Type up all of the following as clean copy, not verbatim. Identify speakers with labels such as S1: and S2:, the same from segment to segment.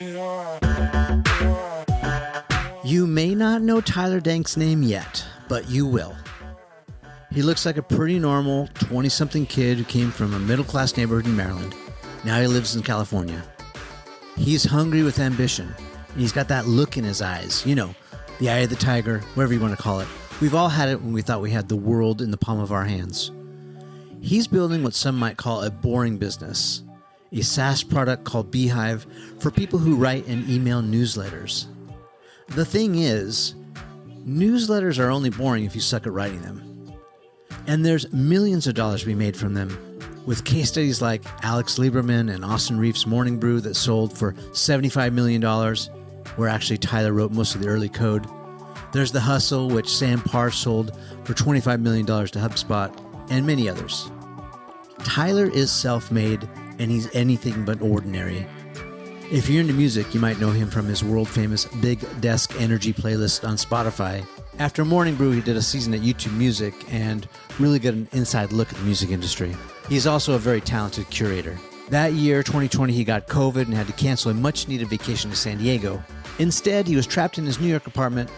S1: You may not know Tyler Denk's name yet, but you will. He looks like a pretty normal 20-something kid who came from a middle-class neighborhood in Maryland. Now he lives in California. He's hungry with ambition, and he's got that look in his eyes. You know, the eye of the tiger, whatever you want to call it. We've all had it when we thought we had the world in the palm of our hands. He's building what some might call a boring business, a SaaS product called Beehiiv for people who write and email newsletters. The thing is, newsletters are only boring if you suck at writing them. And there's millions of dollars to be made from them, with case studies like Alex Liberman and Austin Rief's Morning Brew that sold for $75 million, where actually Tyler wrote most of the early code. There's The Hustle, which Sam Parr sold for $25 million to Hubspot, and many others. Tyler is self-made, and he's anything but ordinary. If you're into music, you might know him from his world-famous Big Desk Energy playlist on Spotify. After Morning Brew, he did a season at YouTube Music and really got an inside look at the music industry. He's also a very talented curator. That year, 2020, he got COVID and had to cancel a much-needed vacation to San Diego. Instead, he was trapped in his New York apartment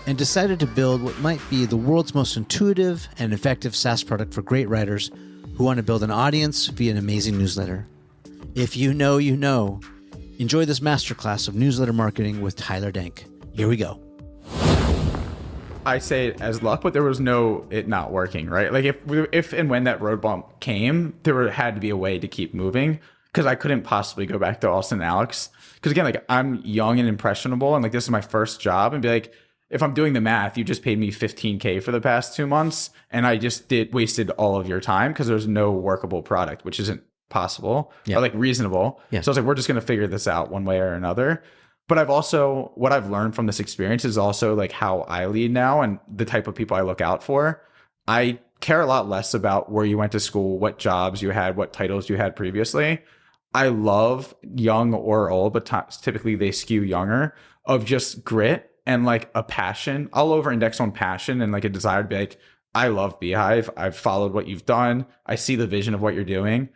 S1: and decided to build what might be the world's most intuitive and effective SaaS product for great writers who want to build an audience via an amazing newsletter. If you know, you know. Enjoy this masterclass of newsletter marketing with Tyler Denk. Here we go.
S2: I say it as luck, but there was no it not working, right? Like if and when that road bump came, had to be a way to keep moving, because I couldn't possibly go back to Austin and Alex. Because again, like, I'm young and impressionable, and like, this is my first job, and be like, if I'm doing the math, you just paid me $15K for the past 2 months, and I just wasted all of your time because there's no workable product, which isn't possible or like reasonable. So I was like, we're just going to figure this out one way or another. But what I've learned from this experience is also like how I lead now and the type of people I look out for. I care a lot less about where you went to school, what jobs you had, what titles you had previously. I love young or old, but typically they skew younger, of just grit and like a passion. I'll over index on passion and like a desire to be like, I love Beehiiv. I've followed what you've done. I see the vision of what you're doing.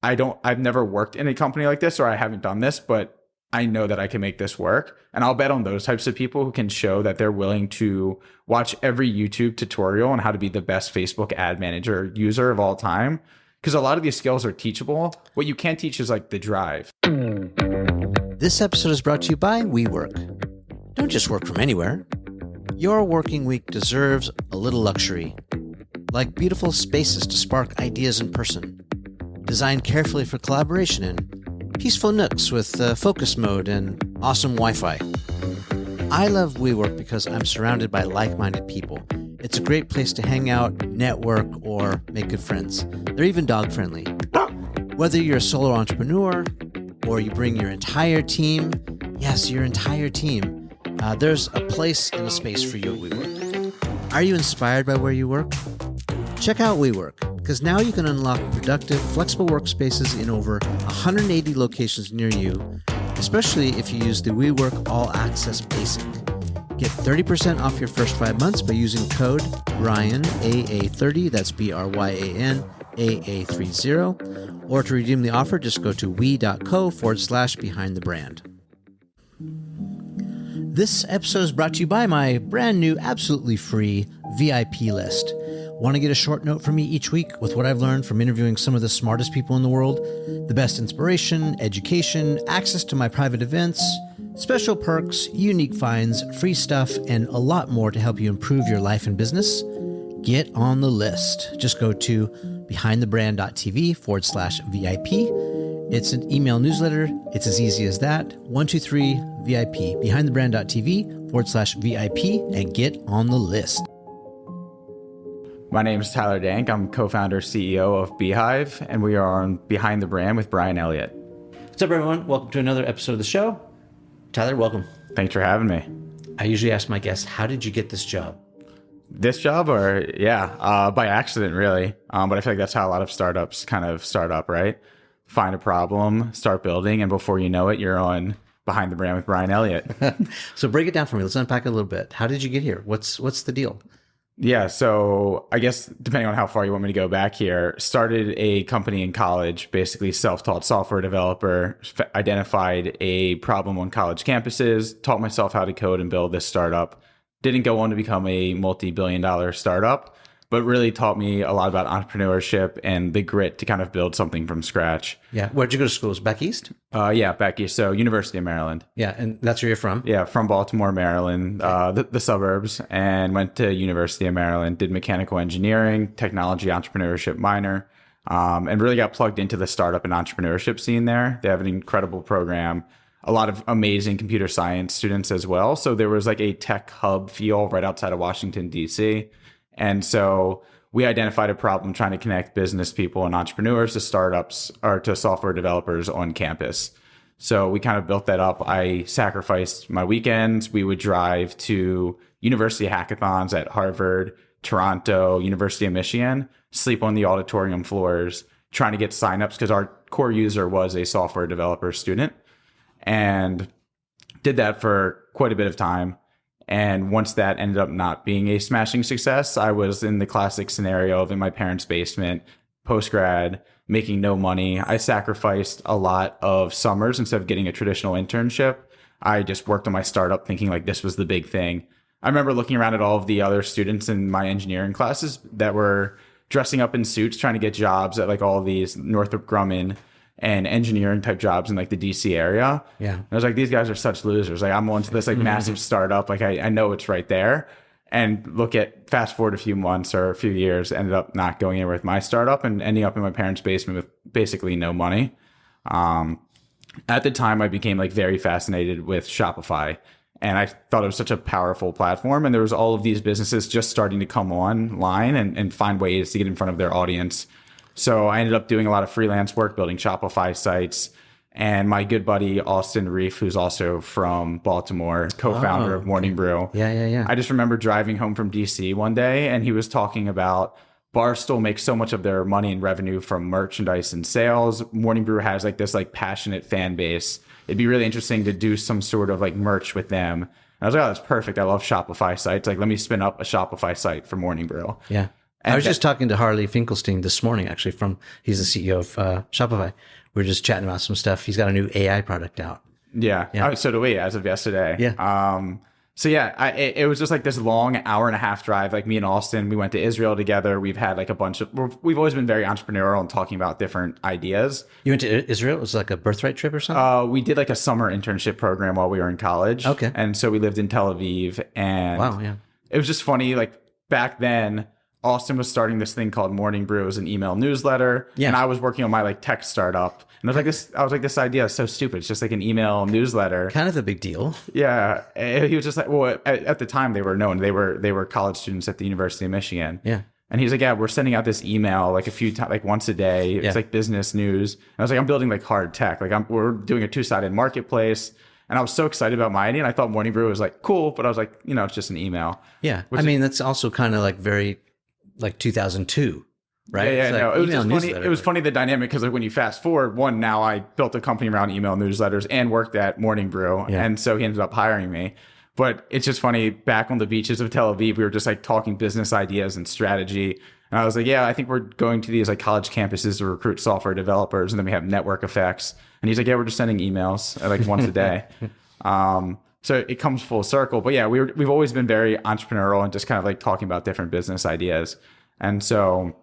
S2: I've never worked in a company like this, or I haven't done this, but I know that I can make this work. And I'll bet on those types of people who can show that they're willing to watch every YouTube tutorial on how to be the best Facebook ad manager user of all time. Because a lot of these skills are teachable. What you can't teach is like the drive.
S1: This episode is brought to you by WeWork. Don't just work from anywhere. Your working week deserves a little luxury, like beautiful spaces to spark ideas in person, designed carefully for collaboration, and peaceful nooks with focus mode and awesome Wi-Fi. I love WeWork because I'm surrounded by like-minded people. It's a great place to hang out, network, or make good friends. They're even dog-friendly. Whether you're a solo entrepreneur or you bring your entire team, yes, your entire team, there's a place and a space for you at WeWork. Are you inspired by where you work? Check out WeWork, because now you can unlock productive, flexible workspaces in over 180 locations near you, especially if you use the WeWork All Access Basic. Get 30% off your first 5 months by using code Brian, AA30, that's BRYAN, AA30, or to redeem the offer, just go to we.co/behind the brand. This episode is brought to you by my brand new, absolutely free VIP list. Want to get a short note from me each week with what I've learned from interviewing some of the smartest people in the world, the best inspiration, education, access to my private events, special perks, unique finds, free stuff, and a lot more to help you improve your life and business? Get on the list. Just go to behindthebrand.tv/VIP. It's an email newsletter. It's as easy as that. 123 VIP. behindthebrand.tv/VIP and get on the list.
S2: My name is Tyler Denk. I'm co-founder, CEO of Beehiiv, and we are on Behind the Brand with Brian Elliott.
S1: What's up, everyone? Welcome to another episode of the show. Tyler, welcome.
S2: Thanks for having me.
S1: I usually ask my guests, how did you get this job?
S2: This job, or by accident, really. But I feel like that's how a lot of startups kind of start up, right? Find a problem, start building, and before you know it, you're on Behind the Brand with Brian Elliott.
S1: So break it down for me. Let's unpack it a little bit. How did you get here? What's the deal?
S2: Yeah, so I guess depending on how far you want me to go back here, started a company in college, basically self-taught software developer, identified a problem on college campuses, taught myself how to code and build this startup. Didn't go on to become a multi-billion dollar startup, but really taught me a lot about entrepreneurship and the grit to kind of build something from scratch.
S1: Yeah. Where'd you go to school? Was it back east?
S2: Yeah, back east. So University of Maryland.
S1: Yeah, and that's where you're from?
S2: Yeah, from Baltimore, Maryland, the suburbs, and went to University of Maryland, did mechanical engineering, technology entrepreneurship minor, and really got plugged into the startup and entrepreneurship scene there. They have an incredible program, a lot of amazing computer science students as well. So there was like a tech hub feel right outside of Washington, D.C. And so we identified a problem trying to connect business people and entrepreneurs to startups or to software developers on campus. So we kind of built that up. I sacrificed my weekends. We would drive to university hackathons at Harvard, Toronto, University of Michigan, sleep on the auditorium floors, trying to get signups because our core user was a software developer student, and did that for quite a bit of time. And once that ended up not being a smashing success, I was in the classic scenario of in my parents' basement, post-grad, making no money. I sacrificed a lot of summers instead of getting a traditional internship. I just worked on my startup thinking like this was the big thing. I remember looking around at all of the other students in my engineering classes that were dressing up in suits, trying to get jobs at like all of these Northrop Grumman and engineering type jobs in like the DC area.
S1: Yeah.
S2: And I was like, these guys are such losers. Like I'm onto this like massive startup. Like I know it's right there. And look at fast forward a few months or a few years, ended up not going anywhere with my startup and ending up in my parents' basement with basically no money. At the time, I became like very fascinated with Shopify, and I thought it was such a powerful platform. And there was all of these businesses just starting to come online and find ways to get in front of their audience. So I ended up doing a lot of freelance work, building Shopify sites. And my good buddy, Austin Rief, who's also from Baltimore, co-founder of Morning Brew.
S1: Yeah.
S2: I just remember driving home from DC one day, and he was talking about Barstool makes so much of their money and revenue from merchandise and sales. Morning Brew has like this like passionate fan base. It'd be really interesting to do some sort of like merch with them. And I was like, oh, that's perfect. I love Shopify sites. Like, let me spin up a Shopify site for Morning Brew.
S1: Yeah. I was just talking to Harley Finkelstein this morning, actually, he's the CEO of Shopify. We were just chatting about some stuff. He's got a new AI product out.
S2: Yeah. Oh, so do we, as of yesterday.
S1: Yeah.
S2: So yeah, it was just like this long hour and a half drive. Like me and Austin, we went to Israel together. We've had like we've always been very entrepreneurial and talking about different ideas.
S1: You went to Israel? It was like a birthright trip or something?
S2: We did like a summer internship program while we were in college.
S1: Okay.
S2: And so we lived in Tel Aviv, and
S1: Wow, yeah.
S2: it was just funny. Like back then, Austin was starting this thing called Morning Brew. It was an email newsletter.
S1: Yeah.
S2: And I was working on my like tech startup. And I was like, this idea is so stupid. It's just like an email newsletter.
S1: Kind of a big deal.
S2: Yeah. And he was just like, well, at the time they were known. They were college students at the University of Michigan.
S1: Yeah.
S2: And he's like, yeah, we're sending out this email like a few times, like once a day. It's like business news. And I was like, I'm building like hard tech. Like we're doing a two-sided marketplace. And I was so excited about my idea. And I thought Morning Brew was like cool, but I was like, it's just an email.
S1: Yeah. I mean, that's also kind of like very like 2002, right?
S2: Yeah,
S1: Like
S2: no, it was just funny. It was funny the dynamic because like when you fast forward, now I built a company around email newsletters and worked at Morning Brew, and so he ended up hiring me. But it's just funny. Back on the beaches of Tel Aviv, we were just like talking business ideas and strategy, and I was like, "Yeah, I think we're going to these like college campuses to recruit software developers, and then we have network effects." And he's like, "Yeah, we're just sending emails like once a day." So it comes full circle. But yeah, we've always been very entrepreneurial and just kind of like talking about different business ideas. And so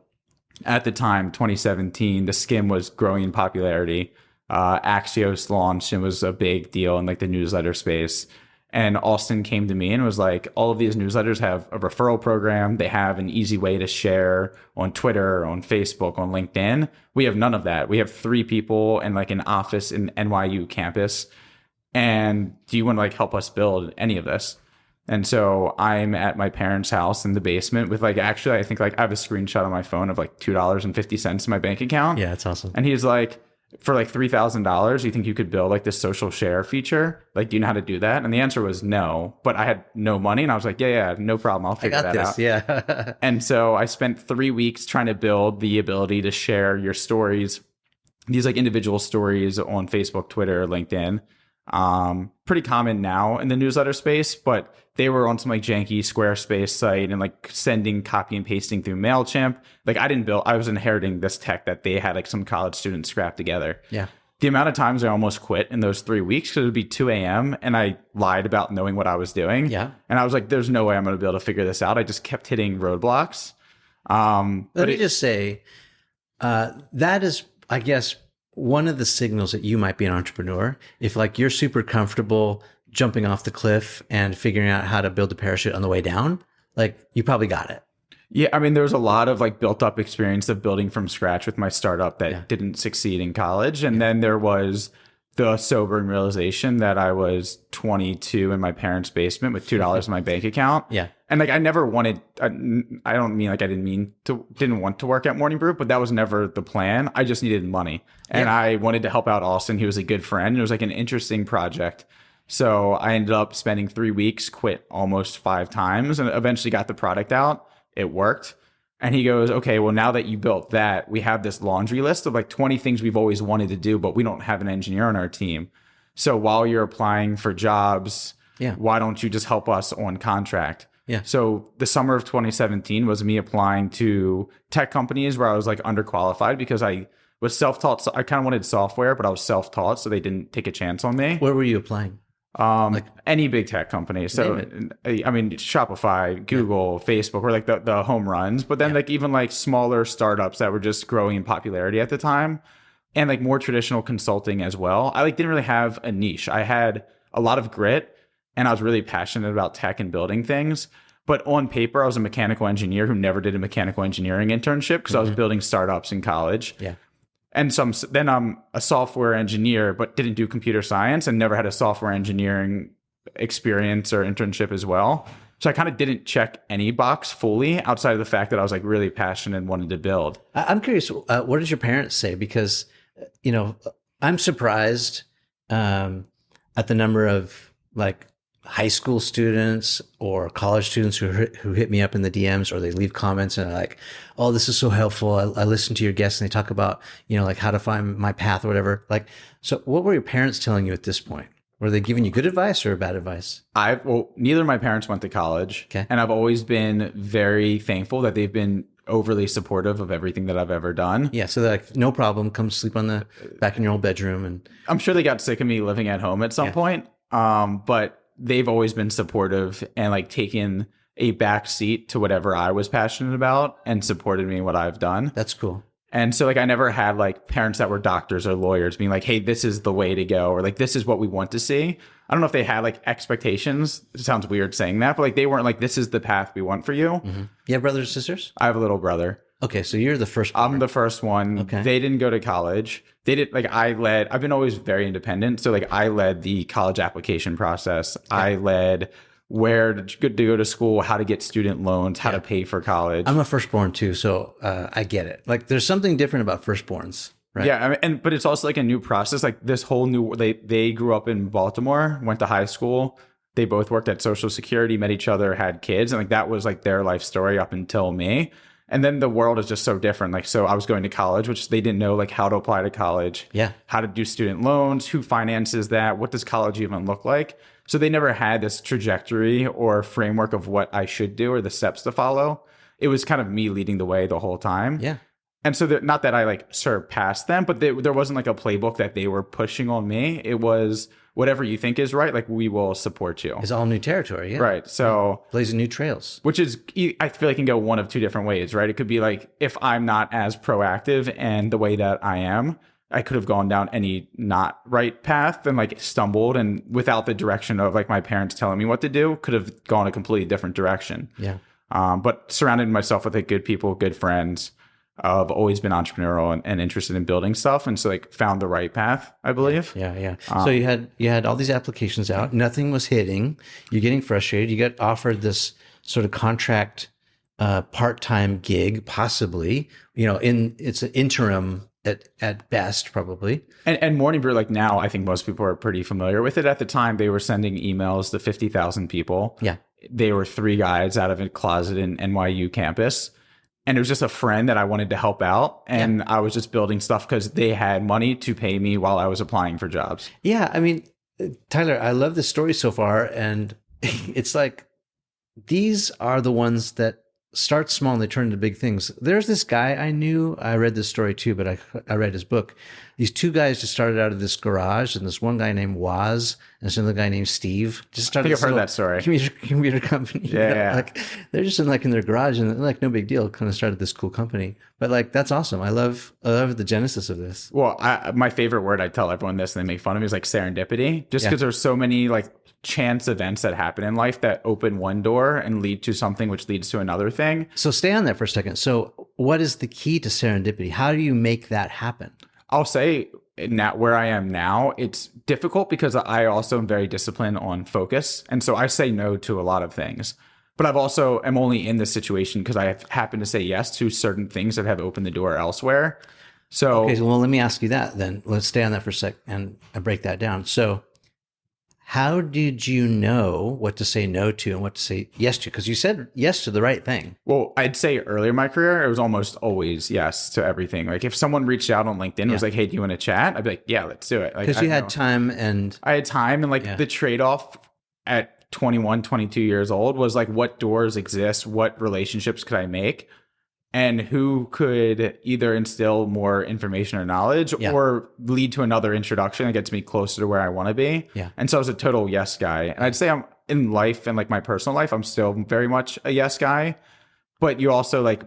S2: at the time, 2017, the Skim was growing in popularity. Axios launched and was a big deal in like the newsletter space. And Austin came to me and was like, all of these newsletters have a referral program. They have an easy way to share on Twitter, on Facebook, on LinkedIn. We have none of that. We have 3 people and like an office in NYU campus. And do you want to like help us build any of this? And so I'm at my parents' house in the basement with like, actually, I think like I have a screenshot on my phone of like $2.50 in my bank account.
S1: Yeah, that's awesome.
S2: And he's like, for like $3,000, you think you could build like this social share feature? Like, do you know how to do that? And the answer was no, but I had no money. And I was like, yeah, no problem. I'll figure that out.
S1: Yeah.
S2: And so I spent 3 weeks trying to build the ability to share your stories, these like individual stories on Facebook, Twitter, LinkedIn. Pretty common now in the newsletter space, but they were on some like janky Squarespace site and like sending copy and pasting through MailChimp. Like I was inheriting this tech that they had like some college students scrap together.
S1: Yeah.
S2: The amount of times I almost quit in those 3 weeks, because it would be 2 a.m. and I lied about knowing what I was doing.
S1: Yeah.
S2: And I was like, there's no way I'm going to be able to figure this out. I just kept hitting roadblocks.
S1: Let me just say, that is, I guess, one of the signals that you might be an entrepreneur. If like you're super comfortable jumping off the cliff and figuring out how to build a parachute on the way down, like you probably got it.
S2: Yeah, I mean, there was a lot of like built up experience of building from scratch with my startup that didn't succeed in college. And then there was the sobering realization that I was 22 in my parents' basement with $2 in my bank account.
S1: Yeah.
S2: And like I never wanted, I don't mean like I didn't want to work at Morning Brew, but that was never the plan. I just needed money. And I wanted to help out Austin. He was a good friend. It was like an interesting project. So I ended up spending 3 weeks, quit almost 5 times, and eventually got the product out. It worked. And he goes, okay, well, now that you built that, we have this laundry list of like 20 things we've always wanted to do, but we don't have an engineer on our team. So while you're applying for jobs, why don't you just help us on contract?
S1: Yeah.
S2: So the summer of 2017 was me applying to tech companies where I was like underqualified because I was self-taught. So I kind of wanted software, but I was self-taught, so they didn't take a chance on me.
S1: Where were you applying?
S2: Like any big tech company. So, I mean, Shopify, Google, Facebook were like the home runs, but then like even like smaller startups that were just growing in popularity at the time, and like more traditional consulting as well. I like didn't really have a niche. I had a lot of grit and I was really passionate about tech and building things. But on paper, I was a mechanical engineer who never did a mechanical engineering internship because I was building startups in college.
S1: Yeah.
S2: And then I'm a software engineer, but didn't do computer science and never had a software engineering experience or internship as well. So I kind of didn't check any box fully outside of the fact that I was like really passionate and wanted to build.
S1: I'm curious, what did your parents say? Because, I'm surprised at the number of like high school students or college students who hit me up in the DMs or they leave comments and are like, oh, this is so helpful. I listen to your guests and they talk about, like how to find my path or whatever. Like, so what were your parents telling you at this point? Were they giving you good advice or bad advice?
S2: Neither of my parents went to college.
S1: Okay.
S2: And I've always been very thankful that they've been overly supportive of everything that I've ever done.
S1: Yeah. So they're like, no problem. Come sleep back in your old bedroom. And
S2: I'm sure they got sick of me living at home at some point. But they've always been supportive and like taken a back seat to whatever I was passionate about and supported me in what I've done.
S1: That's cool.
S2: And so like I never had like parents that were doctors or lawyers being like, hey, this is the way to go, or like this is what we want to see. I don't know if they had like expectations. It sounds weird saying that, but like they weren't like, this is the path we want for you.
S1: Mm-hmm. You have brothers or sisters?
S2: I have a little brother.
S1: Okay, so you're the first one.
S2: I'm the first one.
S1: Okay.
S2: They didn't go to college. They did I've been always very independent. So like I led the college application process. Okay. I led where to go to school, how to get student loans, how to pay for college.
S1: I'm a firstborn too, so I get it. Like there's something different about firstborns, right?
S2: Yeah, I mean, but it's also like a new process. Like this whole new, they grew up in Baltimore, went to high school. They both worked at Social Security, met each other, had kids. And like that was like their life story up until me. And then the world is just so different. Like, so I was going to college, which they didn't know like how to apply to college, how to do student loans, who finances that, what does college even look like? So they never had this trajectory or framework of what I should do or the steps to follow. It was kind of me leading the way the whole time.
S1: Yeah.
S2: And so not that I like surpassed them, but there wasn't like a playbook that they were pushing on me. It was whatever you think is right, like we will support you.
S1: It's all new territory, yeah.
S2: Right. So
S1: blazing new trails.
S2: Which is, I feel like can go one of two different ways, right? It could be like if I'm not as proactive and the way that I am, I could have gone down any not right path and like stumbled, and without the direction of like my parents telling me what to do, could have gone a completely different direction.
S1: Yeah.
S2: But surrounded myself with like good people, good friends. I've always been entrepreneurial and interested in building stuff, and so like found the right path, I believe.
S1: Yeah. So you had all these applications out, nothing was hitting. You're getting frustrated. You got offered this sort of contract part-time gig, possibly. It's an interim at best, probably.
S2: And Morning Brew, like now, I think most people are pretty familiar with it. At the time, they were sending emails to 50,000 people.
S1: Yeah,
S2: they were 3 guys out of a closet in NYU campus. And it was just a friend that I wanted to help out. And I was just building stuff because they had money to pay me while I was applying for jobs.
S1: Yeah. I mean, Tyler, I love the story so far. And it's like, these are the ones that start small and they turn into big things. There's this guy I knew. I read this story too, but I read his book. These two guys just started out of this garage, and this one guy named Waz and this other guy named Steve just started.
S2: I think I've heard that story.
S1: Computer company.
S2: Yeah.
S1: Like they're just in their garage, and like no big deal. Kind of started this cool company. But like that's awesome. I love the genesis of this.
S2: Well, my favorite word, I tell everyone this and they make fun of me, is like serendipity. Just because there's so many like chance events that happen in life that open one door and lead to something which leads to another thing.
S1: So stay on that for a second. So what is the key to serendipity? How do you make that happen?
S2: I'll say now where I am now, it's difficult because I also am very disciplined on focus. And so I say no to a lot of things. But I've also am only in this situation because I have happened to say yes to certain things that have opened the door elsewhere. So,
S1: okay, well, let me ask you that then. Let's stay on that for a sec and break that down. So how did you know what to say no to and what to say yes to? Because you said yes to the right thing.
S2: Well, I'd say earlier in my career, it was almost always yes to everything. Like if someone reached out on LinkedIn and was like, hey, do you want to chat? I'd be like, yeah, let's do it. Because
S1: like, you had time and...
S2: I had time, and like the trade-off at 21, 22 years old was like, what doors exist? What relationships could I make? And who could either instill more information or knowledge or lead to another introduction that gets me closer to where I want to be.
S1: Yeah.
S2: And so I was a total yes guy. And I'd say I'm in life and like my personal life, I'm still very much a yes guy. But you also like,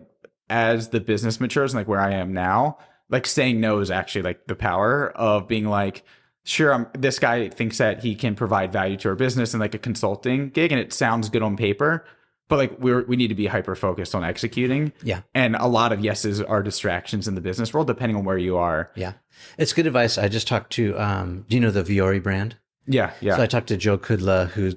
S2: as the business matures and like where I am now, like saying no is actually like the power of being like, sure, this guy thinks that he can provide value to our business and like a consulting gig, and it sounds good on paper. But like we need to be hyper focused on executing.
S1: Yeah.
S2: And a lot of yeses are distractions in the business world, depending on where you are.
S1: Yeah. It's good advice. I just talked to, do you know the Viore brand?
S2: Yeah. Yeah.
S1: So I talked to Joe Kudla, who,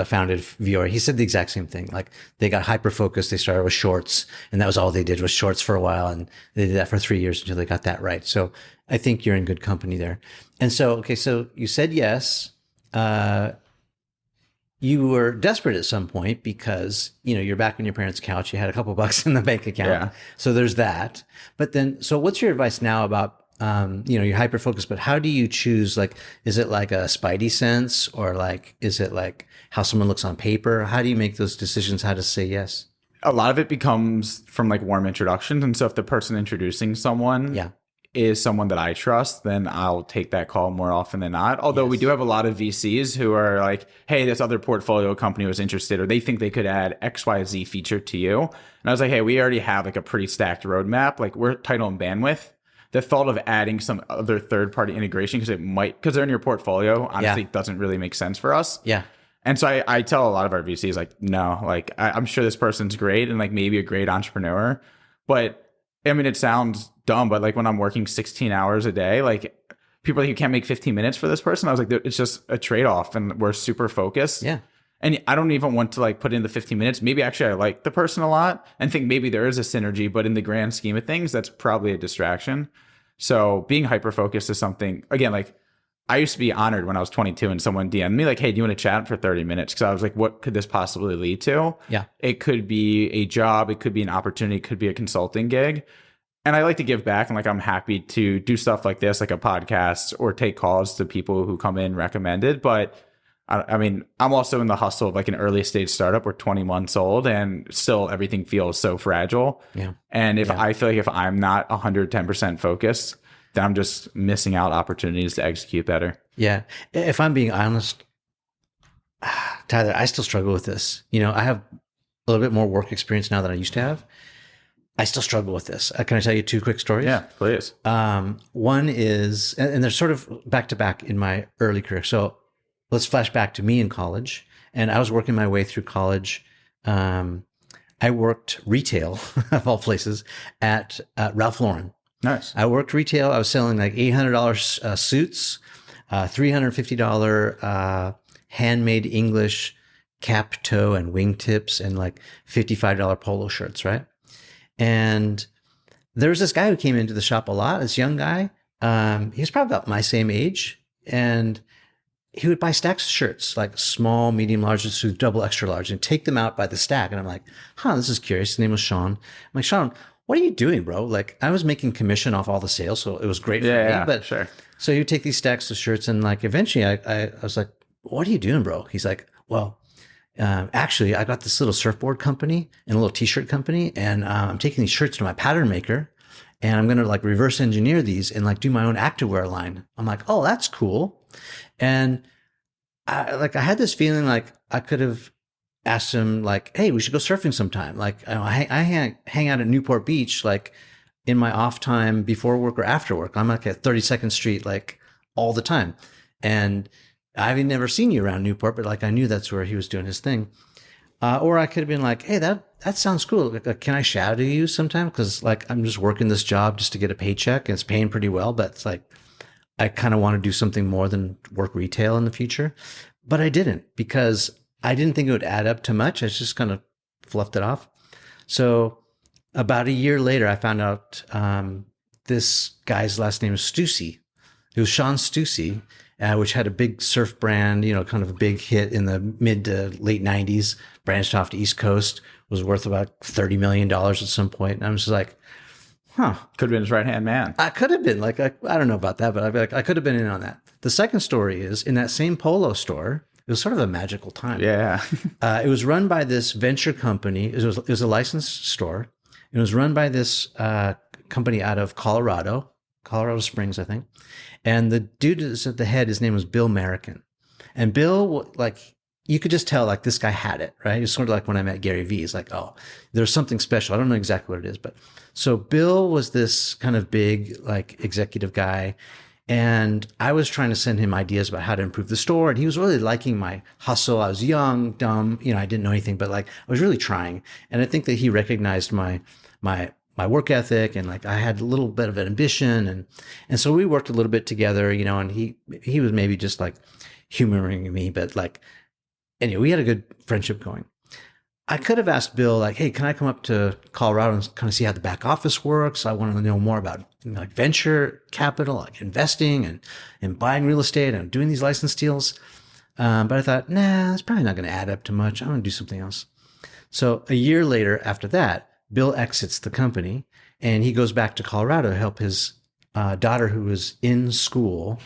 S1: founded Viore. He said the exact same thing. Like they got hyper focused. They started with shorts, and that was all they did was shorts for a while. And they did that for 3 years until they got that right. So I think you're in good company there. And so, okay. So you said yes. You were desperate at some point because, you're back on your parents' couch. You had a couple bucks in the bank account.
S2: Yeah.
S1: So there's that. But then, so what's your advice now about, you're hyper focused, but how do you choose? Like, is it like a spidey sense, or like, is it like how someone looks on paper? How do you make those decisions? How to say yes?
S2: A lot of it becomes from like warm introductions. And so if the person introducing someone is someone that I trust, then I'll take that call more often than not. Although we do have a lot of VCs who are like, hey, this other portfolio company was interested, or they think they could add XYZ feature to you. And I was like, hey, we already have like a pretty stacked roadmap. Like we're tight on bandwidth. The thought of adding some other third-party integration because they're in your portfolio, honestly, doesn't really make sense for us.
S1: Yeah.
S2: And so I tell a lot of our VCs like, no, like I'm sure this person's great and like maybe a great entrepreneur, but I mean, it sounds dumb, but like when I'm working 16 hours a day, like people are like, you can't make 15 minutes for this person. I was like, it's just a trade-off, and we're super focused.
S1: Yeah.
S2: And I don't even want to like put in the 15 minutes. Maybe actually I like the person a lot and think maybe there is a synergy, but in the grand scheme of things, that's probably a distraction. So being hyper-focused is something, again, like I used to be honored when I was 22 and someone DM'd me like, hey, do you want to chat for 30 minutes? Because I was like, what could this possibly lead to?
S1: Yeah.
S2: It could be a job. It could be an opportunity. It could be a consulting gig. And I like to give back, and like I'm happy to do stuff like this, like a podcast, or take calls to people who come in recommended. But I mean, I'm also in the hustle of like an early stage startup. We're 20 months old, and still everything feels so fragile.
S1: Yeah.
S2: And I feel like if I'm not 110% focused, then I'm just missing out opportunities to execute better.
S1: Yeah. If I'm being honest, Tyler, I still struggle with this. I have a little bit more work experience now than I used to have. I still struggle with this. Can I tell you 2 quick stories?
S2: Yeah, please.
S1: One is, and they're sort of back to back in my early career. So let's flash back to me in college. And I was working my way through college. I worked retail, of all places, at Ralph Lauren.
S2: Nice.
S1: I worked retail. I was selling like $800 suits, $350 handmade English cap, toe, and wingtips, and like $55 polo shirts, right? And there was this guy who came into the shop a lot, this young guy. He was probably about my same age. And he would buy stacks of shirts, like small, medium, large, to double extra large, and take them out by the stack. And I'm like, this is curious. His name was Sean. I'm like, Sean, what are you doing, bro? Like, I was making commission off all the sales, so it was great for me.
S2: Yeah,
S1: But
S2: sure.
S1: so you take these stacks of shirts, and like eventually I was like, what are you doing, bro? He's like, well, actually, I got this little surfboard company and a little t-shirt company, and I'm taking these shirts to my pattern maker, and I'm going to like reverse engineer these and like do my own activewear line. I'm like, oh, that's cool. And I had this feeling like I could have asked him like, hey, we should go surfing sometime. Like I hang out at Newport Beach, like in my off time before work or after work. I'm like at 32nd Street, like all the time. And I've never seen you around Newport, but like I knew that's where he was doing his thing. Or I could have been like, hey, that sounds cool. Like, can I shadow you sometime? Because like I'm just working this job just to get a paycheck, and it's paying pretty well. But it's like I kind of want to do something more than work retail in the future. But I didn't, because I didn't think it would add up to much. I just kind of fluffed it off. So about a year later, I found out this guy's last name is Stussy. It was Sean Stussy, which had a big surf brand, kind of a big hit in the mid to late 90s, branched off to East Coast, was worth about $30 million at some point. And I'm just like, huh.
S2: Could have been his right-hand man.
S1: I could have been. Like, I don't know about that, but I'd be like, I could have been in on that. The second story is in that same polo store, it was sort of a magical time.
S2: Yeah.
S1: It was run by this venture company. It was a licensed store. It was run by this company out of Colorado Springs, I think. And the dude that's at the head, his name was Bill American. And Bill, like, you could just tell, like, this guy had it, right? It was sort of like when I met Gary Vee. It's like, oh, there's something special. I don't know exactly what it is. But so Bill was this kind of big, like, executive guy. And I was trying to send him ideas about how to improve the store. And he was really liking my hustle. I was young, dumb, I didn't know anything, but like, I was really trying. And I think that he recognized my work ethic, and like I had a little bit of an ambition, and so we worked a little bit together, and he was maybe just like humoring me, but like anyway, we had a good friendship going. I could have asked Bill like, hey, can I come up to Colorado and kind of see how the back office works? I want to know more about like venture capital, like investing and buying real estate and doing these license deals. But I thought, nah, it's probably not going to add up to much. I'm going to do something else. So a year later after that, Bill exits the company and he goes back to Colorado to help his daughter, who was in school,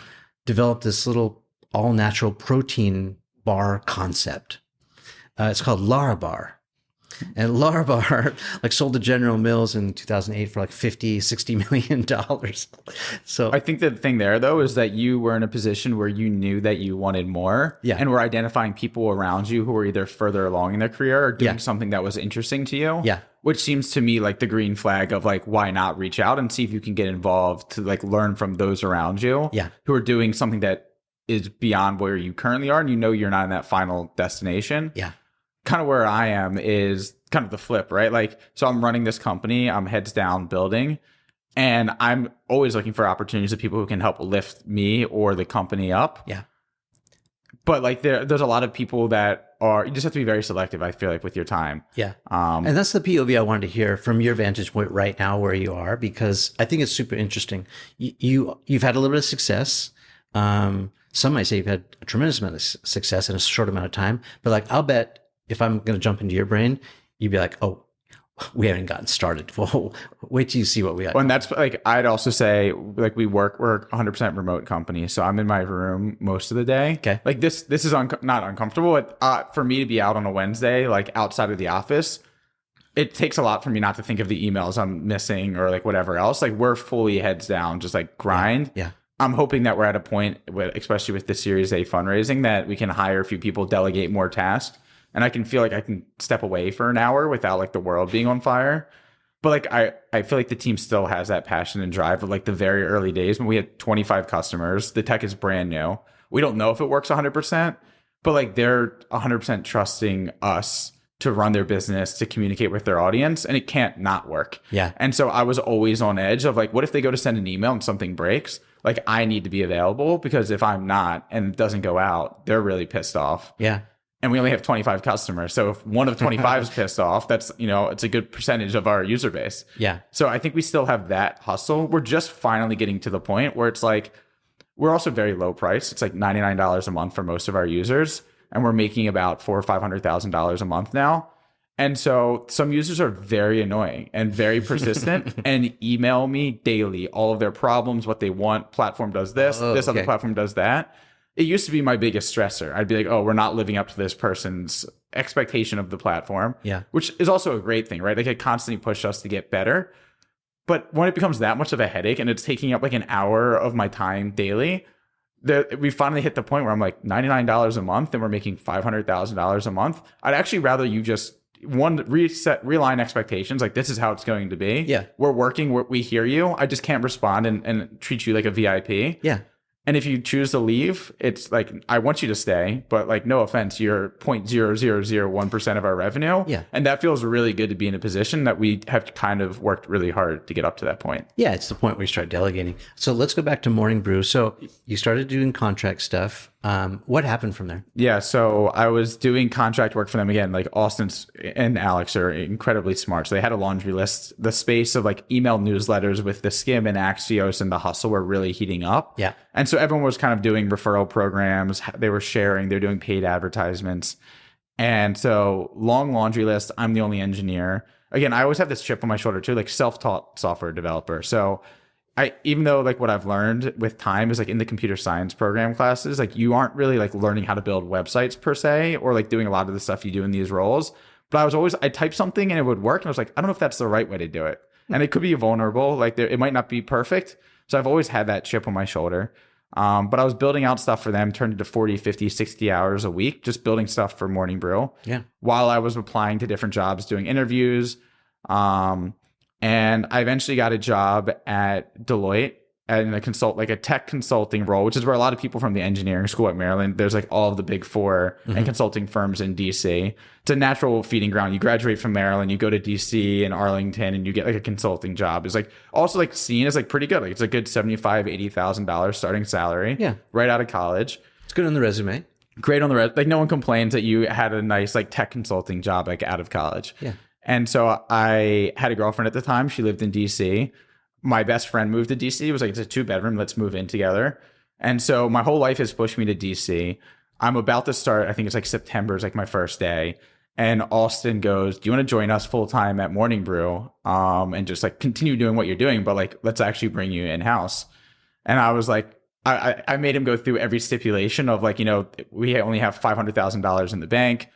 S1: develop this little all natural protein bar concept. It's called Larabar. And Larabar like sold to General Mills in 2008 for like $50-60 million. So
S2: I think the thing there, though, is that you were in a position where you knew that you wanted more,
S1: yeah,
S2: and were identifying people around you who were either further along in their career or doing something that was interesting to you.
S1: Yeah.
S2: Which seems to me like the green flag of like, why not reach out and see if you can get involved to like learn from those around you, who are doing something that is beyond where you currently are, and you're not in that final destination.
S1: Yeah.
S2: Kind of where I am is kind of the flip, right? Like, so I'm running this company, I'm heads down building, and I'm always looking for opportunities of people who can help lift me or the company up.
S1: Yeah.
S2: But like there's a lot of people that you just have to be very selective, I feel like, with your time.
S1: Yeah. And that's the POV I wanted to hear from your vantage point right now where you are, because I think it's super interesting. You've had a little bit of success. Some might say you've had a tremendous amount of success in a short amount of time, but like, I'll bet if I'm going to jump into your brain, you'd be like, oh, we haven't gotten started. Well, wait till you see what we got.
S2: Well, and that's like, I'd also say like we're a 100% remote company. So I'm in my room most of the day.
S1: Okay.
S2: Like this is not uncomfortable. For me to be out on a Wednesday, like outside of the office, it takes a lot for me not to think of the emails I'm missing or like whatever else. Like we're fully heads down, just like grind.
S1: Yeah.
S2: I'm hoping that we're at a point, especially with the Series A fundraising, that we can hire a few people, delegate more tasks. And I can feel like I can step away for an hour without like the world being on fire. But like I feel like the team still has that passion and drive of like the very early days when we had 25 customers. The tech is brand new. We don't know if it works 100%, but like they're 100% trusting us to run their business, to communicate with their audience, and it can't not work.
S1: Yeah.
S2: And so I was always on edge of like, what if they go to send an email and something breaks? Like I need to be available, because if I'm not and it doesn't go out, they're really pissed off.
S1: Yeah.
S2: And we only have 25 customers. So if one of 25 is pissed off, that's, it's a good percentage of our user base.
S1: Yeah.
S2: So I think we still have that hustle. We're just finally getting to the point where it's like, we're also very low price. It's like $99 a month for most of our users. And we're making about $400,000 or $500,000 a month now. And so some users are very annoying and very persistent and email me daily all of their problems, what they want. Platform does this, this other platform does that. It used to be my biggest stressor. I'd be like, oh, we're not living up to this person's expectation of the platform.
S1: Yeah.
S2: Which is also a great thing, right? Like it constantly pushes us to get better. But when it becomes that much of a headache and it's taking up like an hour of my time daily, we finally hit the point where I'm like $99 a month and we're making $500,000 a month. I'd actually rather you just realign expectations. Like this is how it's going to be.
S1: Yeah.
S2: We're working, we hear you. I just can't respond and treat you like a VIP.
S1: Yeah.
S2: And if you choose to leave, it's like, I want you to stay, but like, no offense, you're 0.0001% of our revenue.
S1: Yeah.
S2: And that feels really good to be in a position that we have kind of worked really hard to get up to that point.
S1: Yeah. It's the point where you start delegating. So let's go back to Morning Brew. So you started doing contract stuff. What happened from there?
S2: Yeah. So I was doing contract work for them again. Like Austin and Alex are incredibly smart. So they had a laundry list. The space of like email newsletters with the Skim and Axios and the Hustle were really heating up.
S1: Yeah.
S2: And so everyone was kind of doing referral programs. They were sharing, they're doing paid advertisements. And so long laundry list. I'm the only engineer. Again, I always have this chip on my shoulder too, like self-taught software developer. So even though like what I've learned with time is like in the computer science program classes, like you aren't really like learning how to build websites per se, or like doing a lot of the stuff you do in these roles. But I type something and it would work. And I was like, I don't know if that's the right way to do it. And it could be vulnerable. Like it might not be perfect. So I've always had that chip on my shoulder. But I was building out stuff for them, turned into 40, 50, 60 hours a week, just building stuff for Morning Brew.
S1: Yeah.
S2: While I was applying to different jobs, doing interviews. And I eventually got a job at Deloitte in a tech consulting role, which is where a lot of people from the engineering school at Maryland, there's like all of the big four and consulting firms in DC. It's a natural feeding ground. You graduate from Maryland, you go to DC and Arlington, and you get like a consulting job. It's like also like seen as like pretty good. Like it's a good $75,000, $80,000 starting salary.
S1: Yeah.
S2: Right out of college.
S1: It's good on the resume.
S2: Great on the resume. Like no one complains that you had a nice like tech consulting job like out of college.
S1: Yeah.
S2: And so I had a girlfriend at the time. She lived in DC. My best friend moved to DC. It was like, it's a 2-bedroom. Let's move in together. And so my whole life has pushed me to DC. I'm about to start. I think it's like September is like my first day. And Austin goes, do you want to join us full time at Morning Brew? And just like continue doing what you're doing, but like, let's actually bring you in house. And I was like, I made him go through every stipulation of like, we only have $500,000 in the bank.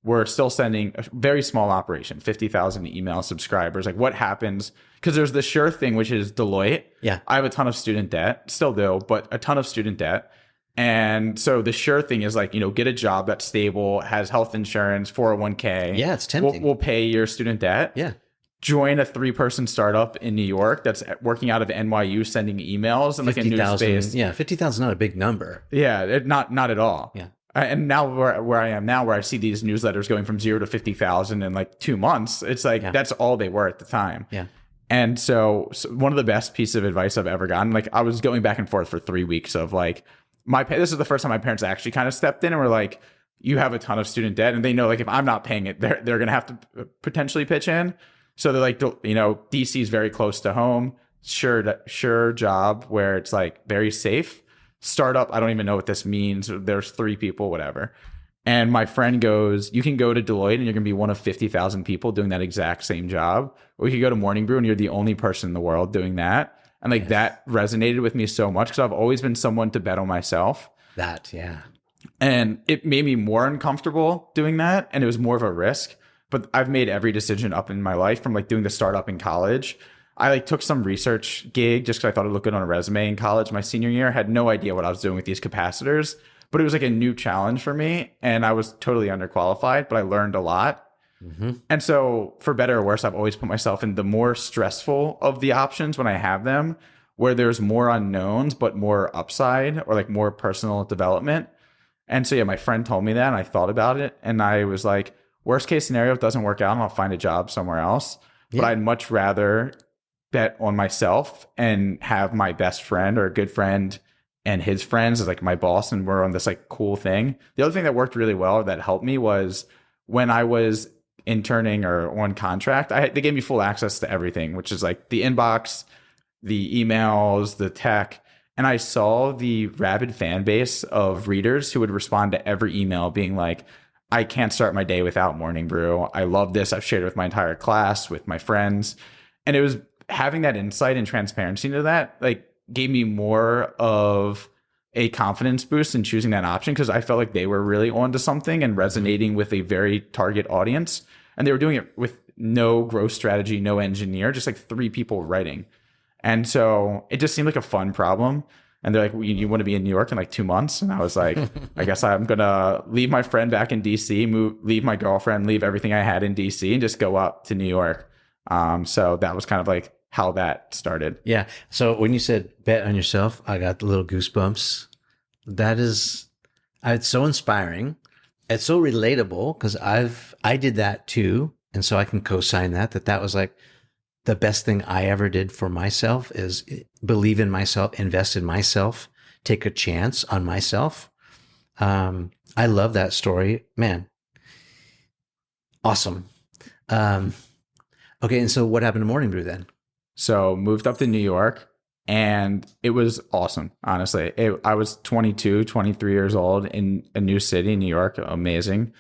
S2: We're still sending a very small operation, 50,000 email subscribers. Like what happens? Because there's the sure thing, which is Deloitte.
S1: Yeah.
S2: I have a ton of student debt, still do, but a ton of student debt. And so the sure thing is like, get a job that's stable, has health insurance, 401k.
S1: Yeah, it's tempting.
S2: We'll pay your student debt.
S1: Yeah.
S2: Join a 3-person startup in New York that's working out of NYU, sending emails and like a new space.
S1: Yeah, 50,000 is not a big number.
S2: Yeah, not at all.
S1: Yeah.
S2: And now where I am now, where I see these newsletters going from 0 to 50,000 in like 2 months, it's like that's all they were at the time.
S1: Yeah.
S2: And so one of the best pieces of advice I've ever gotten, like I was going back and forth for 3 weeks of like this is the first time my parents actually kind of stepped in and were like, you have a ton of student debt, and they know like if I'm not paying it, they're gonna have to potentially pitch in. So they're like, DC is very close to home, sure job where it's like very safe. Startup, I don't even know what this means. There's 3 people, whatever. And my friend goes, you can go to Deloitte and you're going to be one of 50,000 people doing that exact same job. Or you could go to Morning Brew and you're the only person in the world doing that. And like that resonated with me so much because I've always been someone to bet on myself.
S1: Yeah.
S2: And it made me more uncomfortable doing that. And it was more of a risk. But I've made every decision up in my life from like doing the startup in college. I like took some research gig just because I thought it looked good on a resume in college. My senior year, had no idea what I was doing with these capacitors, but it was like a new challenge for me. And I was totally underqualified, but I learned a lot. Mm-hmm. And so for better or worse, I've always put myself in the more stressful of the options when I have them, where there's more unknowns, but more upside or like more personal development. And so, yeah, my friend told me that and I thought about it. And I was like, worst case scenario, if it doesn't work out, I'll find a job somewhere else. Yeah. But I'd much rather bet on myself and have my best friend or a good friend and his friends as like my boss, and we're on this like cool thing. The other thing that worked really well that helped me was when I was interning or on contract, they gave me full access to everything, which is like the inbox, the emails, the tech. And I saw the rabid fan base of readers who would respond to every email being like, I can't start my day without Morning Brew. I love this. I've shared it with my entire class, with my friends. And it was having that insight and transparency into that, like, gave me more of a confidence boost in choosing that option, because I felt like they were really onto something and resonating with a very target audience. And they were doing it with no growth strategy, no engineer, just like 3 people writing. And so it just seemed like a fun problem. And they're like, you want to be in New York in like 2 months? And I was like, I guess I'm going to leave my friend back in DC, leave my girlfriend, leave everything I had in DC, and just go up to New York. So that was kind of like how that started.
S1: Yeah. So when you said bet on yourself, I got the little goosebumps. It's so inspiring. It's so relatable, because I did that too. And so I can co-sign that was like the best thing I ever did for myself, is believe in myself, invest in myself, take a chance on myself. I love that story, man. Awesome. Okay. And so what happened to Morning Brew then?
S2: So moved up to New York, and it was awesome. Honestly, I was 22, 23 years old in a new city, New York. Amazing.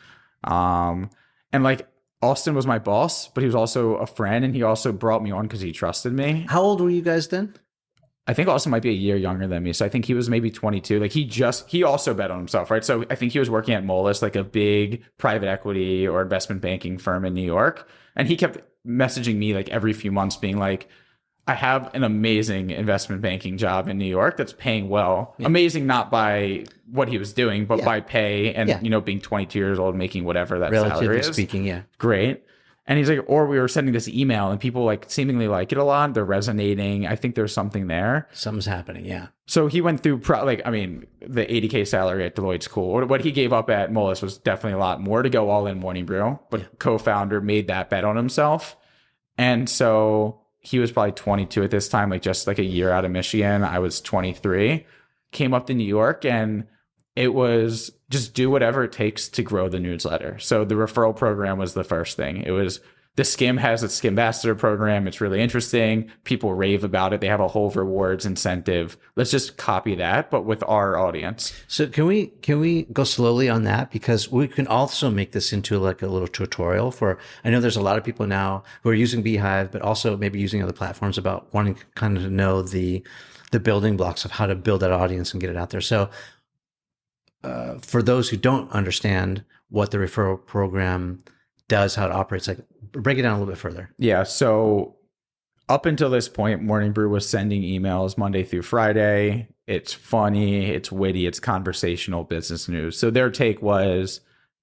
S2: And like, Austin was my boss, but he was also a friend, and he also brought me on because he trusted me.
S1: How old were you guys then?
S2: I think Austin might be a year younger than me. So I think he was maybe 22. Like, he also bet on himself, right? So I think he was working at Moelis, like a big private equity or investment banking firm in New York. And he kept messaging me like every few months being like, I have an amazing investment banking job in New York that's paying well. Yeah. Amazing, not by what he was doing, but by pay and, being 22 years old, making whatever that salary is.
S1: Speaking, yeah.
S2: Great. And he's like, or we were sending this email and people like seemingly like it a lot. They're resonating. I think there's something there.
S1: Something's happening. Yeah.
S2: So he went through the 80K salary at Deloitte's cool. What he gave up at Moelis was definitely a lot more to go all in Morning Brew, but co-founder made that bet on himself. And so he was probably 22 at this time, like just like a year out of Michigan. I was 23, came up to New York, and it was just do whatever it takes to grow the newsletter. So the referral program was the first thing. It was, the Skim has its Skim Ambassador program. It's really interesting. People rave about it. They have a whole rewards incentive. Let's just copy that, but with our audience.
S1: So can we go slowly on that? Because we can also make this into like a little tutorial for, I know there's a lot of people now who are using Beehiiv, but also maybe using other platforms, about wanting kind of to know the building blocks of how to build that audience and get it out there. So for those who don't understand what the referral program does, how it operates, like, break it down a little bit further.
S2: Yeah. So up until this point, Morning Brew was sending emails Monday through Friday. It's funny, it's witty, it's conversational business news. So their take was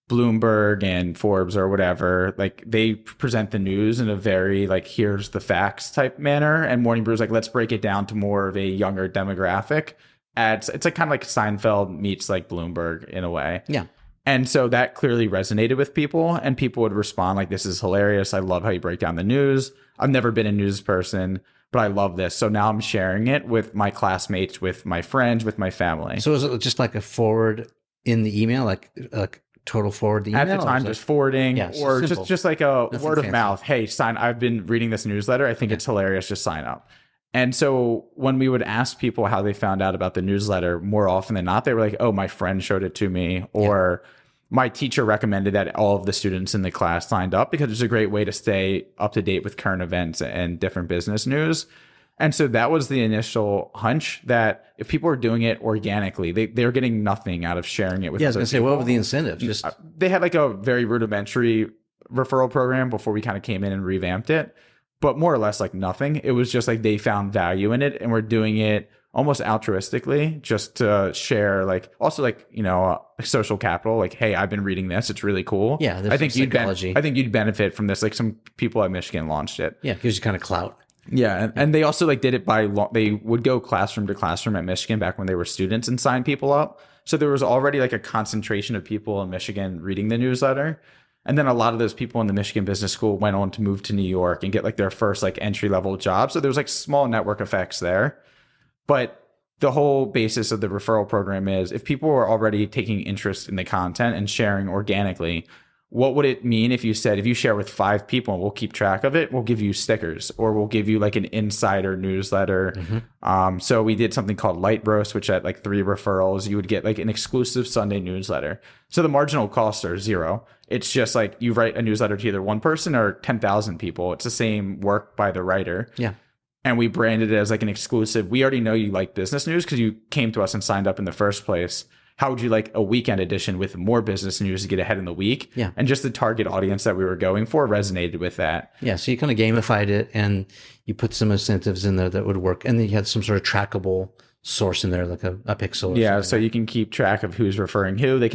S2: Bloomberg and Forbes or whatever, like, they present the news in a very like, here's the facts type manner. And Morning Brew is like, let's break it down to more of a younger demographic. It's like kind of like Seinfeld meets like Bloomberg in a way.
S1: Yeah.
S2: And so that clearly resonated with people, and people would respond like, this is hilarious. I love how you break down the news. I've never been a news person, but I love this. So now I'm sharing it with my classmates, with my friends, with my family.
S1: So is it just like a forward in the email, like total forward the email?
S2: At the time, just forwarding, or just like a
S1: Nothing
S2: word
S1: fancy.
S2: of mouth. Hey, I've been reading this newsletter. I think it's hilarious. Just sign up. And so when we would ask people how they found out about the newsletter, more often than not, they were like, oh, my friend showed it to me, or my teacher recommended that all of the students in the class signed up, because it's a great way to stay up to date with current events and different business news. And so that was the initial hunch, that if people are doing it organically, they're getting nothing out of sharing it with
S1: I was
S2: other
S1: going to say, what were the incentives? Just
S2: they had like a very rudimentary referral program before we kind of came in and revamped it, but more or less like nothing. It was just like they found value in it, and we're doing it almost altruistically, just to share, like, also like, social capital. Like, hey, I've been reading this; it's really cool.
S1: Yeah,
S2: I think you'd benefit from this. Like, some people at Michigan launched it.
S1: Yeah, gives you kind of clout.
S2: Yeah, and they also like did it by they would go classroom to classroom at Michigan back when they were students and sign people up. So there was already like a concentration of people in Michigan reading the newsletter. And then a lot of those people in the Michigan Business School went on to move to New York and get like their first like entry level job. So there was like small network effects there. But the whole basis of the referral program is, if people are already taking interest in the content and sharing organically, what would it mean if you said, if you share with 5 people and we'll keep track of it, we'll give you stickers, or we'll give you like an insider newsletter. So we did something called Light Roast, which at like 3 referrals, you would get like an exclusive Sunday newsletter. So the marginal costs are 0. It's just like you write a newsletter to either one person or 10,000 people. It's the same work by the writer.
S1: Yeah.
S2: And we branded it as like an exclusive. We already know you like business news because you came to us and signed up in the first place. How would you like a weekend edition with more business news to get ahead in the week?
S1: Yeah.
S2: And just the target audience that we were going for resonated with that.
S1: Yeah. So you kind of gamified it and you put some incentives in there that would work. And then you had some sort of trackable source in there, like a pixel.
S2: Yeah. So you can keep track of who's referring who. They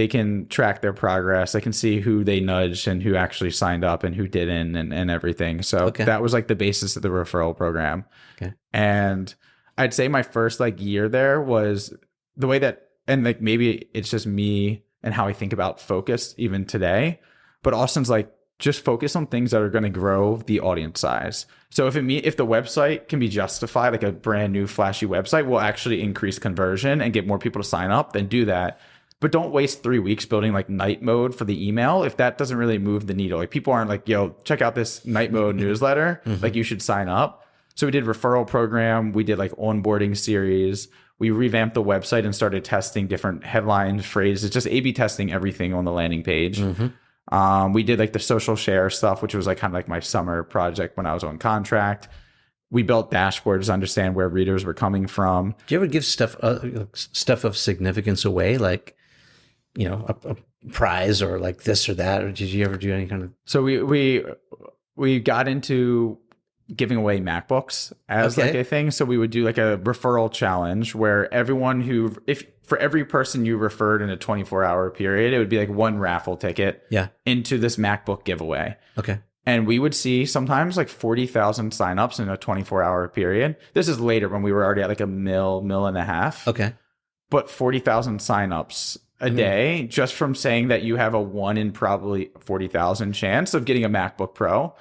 S2: can track their progress. They can see who they nudged and who actually signed up and who didn't and everything. So that was like the basis of the referral program.
S1: Okay. And
S2: I'd say my first like year there was the way that, and like maybe it's just me and how I think about focus even today, but Austin's like, just focus on things that are going to grow the audience size. So if the website can be justified, like a brand new flashy website will actually increase conversion and get more people to sign up, then do that. But don't waste 3 weeks building like night mode for the email if that doesn't really move the needle. Like people aren't like, yo, check out this night mode newsletter. Like you should sign up. So we did referral program. We did like onboarding series. We revamped the website and started testing different headlines, phrases, just A/B testing everything on the landing page. We did like the social share stuff, which was like kind of like my summer project when I was on contract. We built dashboards to understand where readers were coming from.
S1: Do you ever give stuff of significance away, like a prize or like this or that, or did you ever do any kind of?
S2: So we got into giving away MacBooks as like a thing. So we would do like a referral challenge where for every person you referred in a 24-hour period, it would be like one raffle ticket into this MacBook giveaway.
S1: Okay.
S2: And we would see sometimes like 40,000 signups in a 24-hour period. This is later when we were already at like a mill and a half.
S1: Okay.
S2: But 40,000 signups a day just from saying that you have a 1 in probably 40,000 chance of getting a MacBook Pro.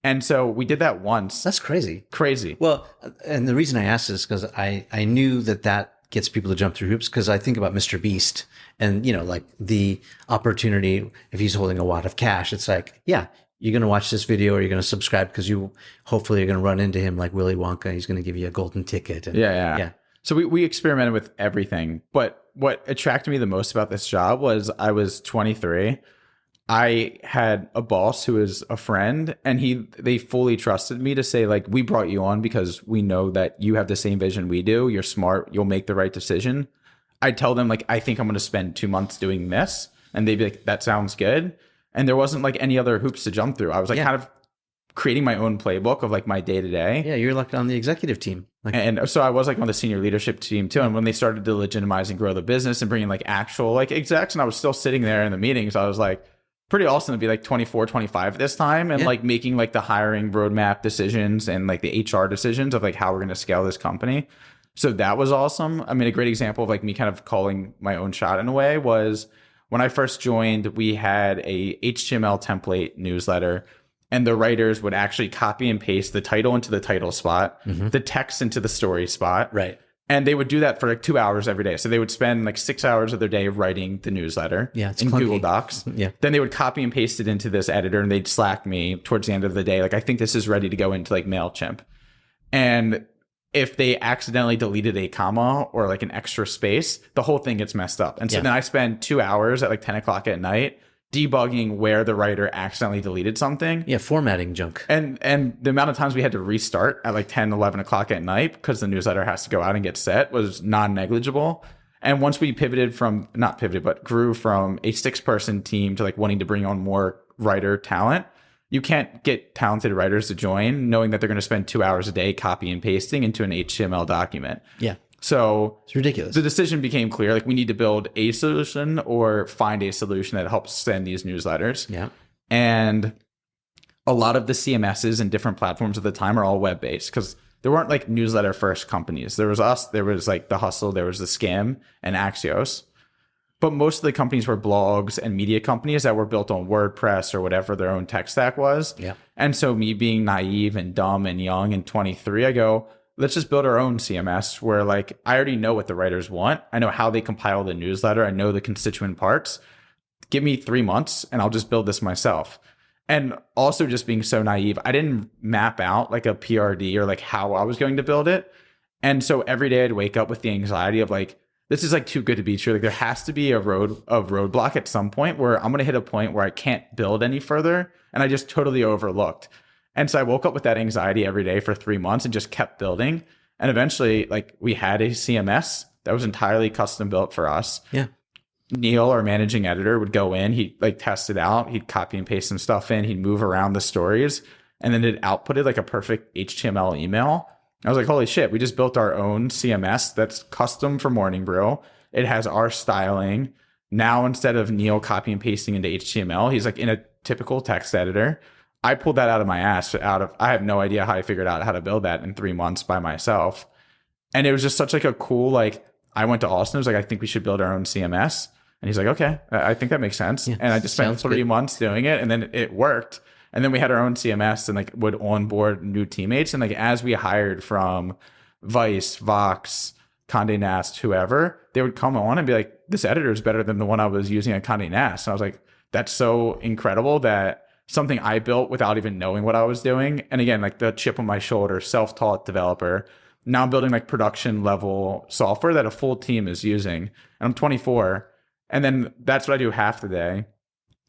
S2: And so we did that once.
S1: That's crazy.
S2: Crazy.
S1: Well, and the reason I asked this is because I knew that gets people to jump through hoops, because I think about Mr. Beast and, like the opportunity, if he's holding a wad of cash, it's like, yeah, you're going to watch this video or you're going to subscribe because hopefully you're going to run into him like Willy Wonka. He's going to give you a golden ticket. And,
S2: yeah. So we experimented with everything. But what attracted me the most about this job was I was 23. I had a boss who is a friend, and they fully trusted me to say, like, we brought you on because we know that you have the same vision we do. You're smart. You'll make the right decision. I'd tell them, like, I think I'm going to spend 2 months doing this. And they'd be like, that sounds good. And there wasn't like any other hoops to jump through. I was like kind of creating my own playbook of like my day to day.
S1: Yeah, you're like on the executive team.
S2: And so I was like on the senior leadership team too. And when they started to legitimize and grow the business and bring in like actual like execs, and I was still sitting there in the meetings, I was like, pretty awesome to be like 24, 25 at this time and like making like the hiring roadmap decisions and like the HR decisions of like how we're going to scale this company. So that was awesome. I mean, a great example of like me kind of calling my own shot in a way was when I first joined, we had a HTML template newsletter, and the writers would actually copy and paste the title into the title spot, the text into the story spot.
S1: Right.
S2: And they would do that for like 2 hours every day. So they would spend like 6 hours of their day writing the newsletter in
S1: clunky.
S2: Google Docs.
S1: Yeah.
S2: Then they would copy and paste it into this editor, and they'd Slack me towards the end of the day. Like, I think this is ready to go into like MailChimp. And if they accidentally deleted a comma or like an extra space, the whole thing gets messed up. And so then I spend 2 hours at like 10 o'clock at night debugging where the writer accidentally deleted something.
S1: Yeah, formatting junk.
S2: And the amount of times we had to restart at like 10, 11 o'clock at night because the newsletter has to go out and get set was non-negligible. And once we grew from a 6-person team to like wanting to bring on more writer talent, you can't get talented writers to join knowing that they're going to spend 2 hours a day copy and pasting into an HTML document.
S1: Yeah.
S2: So
S1: it's ridiculous.
S2: The decision became clear. Like, we need to build a solution or find a solution that helps send these newsletters.
S1: Yeah.
S2: And a lot of the CMSs and different platforms at the time are all web-based because there weren't like newsletter first companies. There was us, there was like The Hustle, there was The Skim and Axios. But most of the companies were blogs and media companies that were built on WordPress or whatever their own tech stack was.
S1: Yeah.
S2: And so me being naive and dumb and young and 23, I go, let's just build our own CMS where like I already know what the writers want. I know how they compile the newsletter. I know the constituent parts. give me 3 months and I'll just build this myself. And also just being so naive, I didn't map out like a PRD or like how I was going to build it. And so every day I'd wake up with the anxiety of like, this is like too good to be true. Like there has to be a roadblock at some point where I'm going to hit a point where I can't build any further. And I just totally overlooked. And so I woke up with that anxiety every day for 3 months and just kept building. And eventually like we had a CMS that was entirely custom built for us.
S1: Yeah.
S2: Neil, our managing editor, would go in, he'd like test it out, he'd copy and paste some stuff in, he'd move around the stories, and then it outputted like a perfect HTML email. I was like, holy shit, we just built our own CMS that's custom for Morning Brew. It has our styling. Now, instead of Neil copy and pasting into HTML, he's like in a typical text editor. I pulled that out of my ass. I have no idea how I figured out how to build that in 3 months by myself. And it was just such like a cool, like, I went to Austin, I was like, I think we should build our own CMS. And he's like, okay, I think that makes sense. Yeah, and I just spent 3 months doing it, and then it worked. And then we had our own CMS and like would onboard new teammates. And like as we hired from Vice, Vox, Condé Nast, whoever, they would come on and be like, this editor is better than the one I was using at Condé Nast. And I was like, that's so incredible that something I built without even knowing what I was doing. And again, like the chip on my shoulder, self-taught developer. Now I'm building like production level software that a full team is using. And I'm 24. And then that's what I do half the day.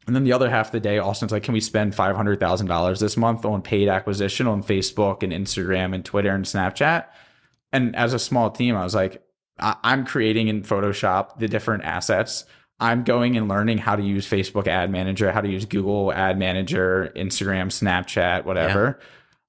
S2: And then the other half of the day, Austin's like, can we spend $500,000 this month on paid acquisition on Facebook and Instagram and Twitter and Snapchat? And as a small team, I was like, I'm creating in Photoshop the different assets. I'm going and learning how to use Facebook Ad Manager, how to use Google Ad Manager, Instagram, Snapchat, whatever. Yeah.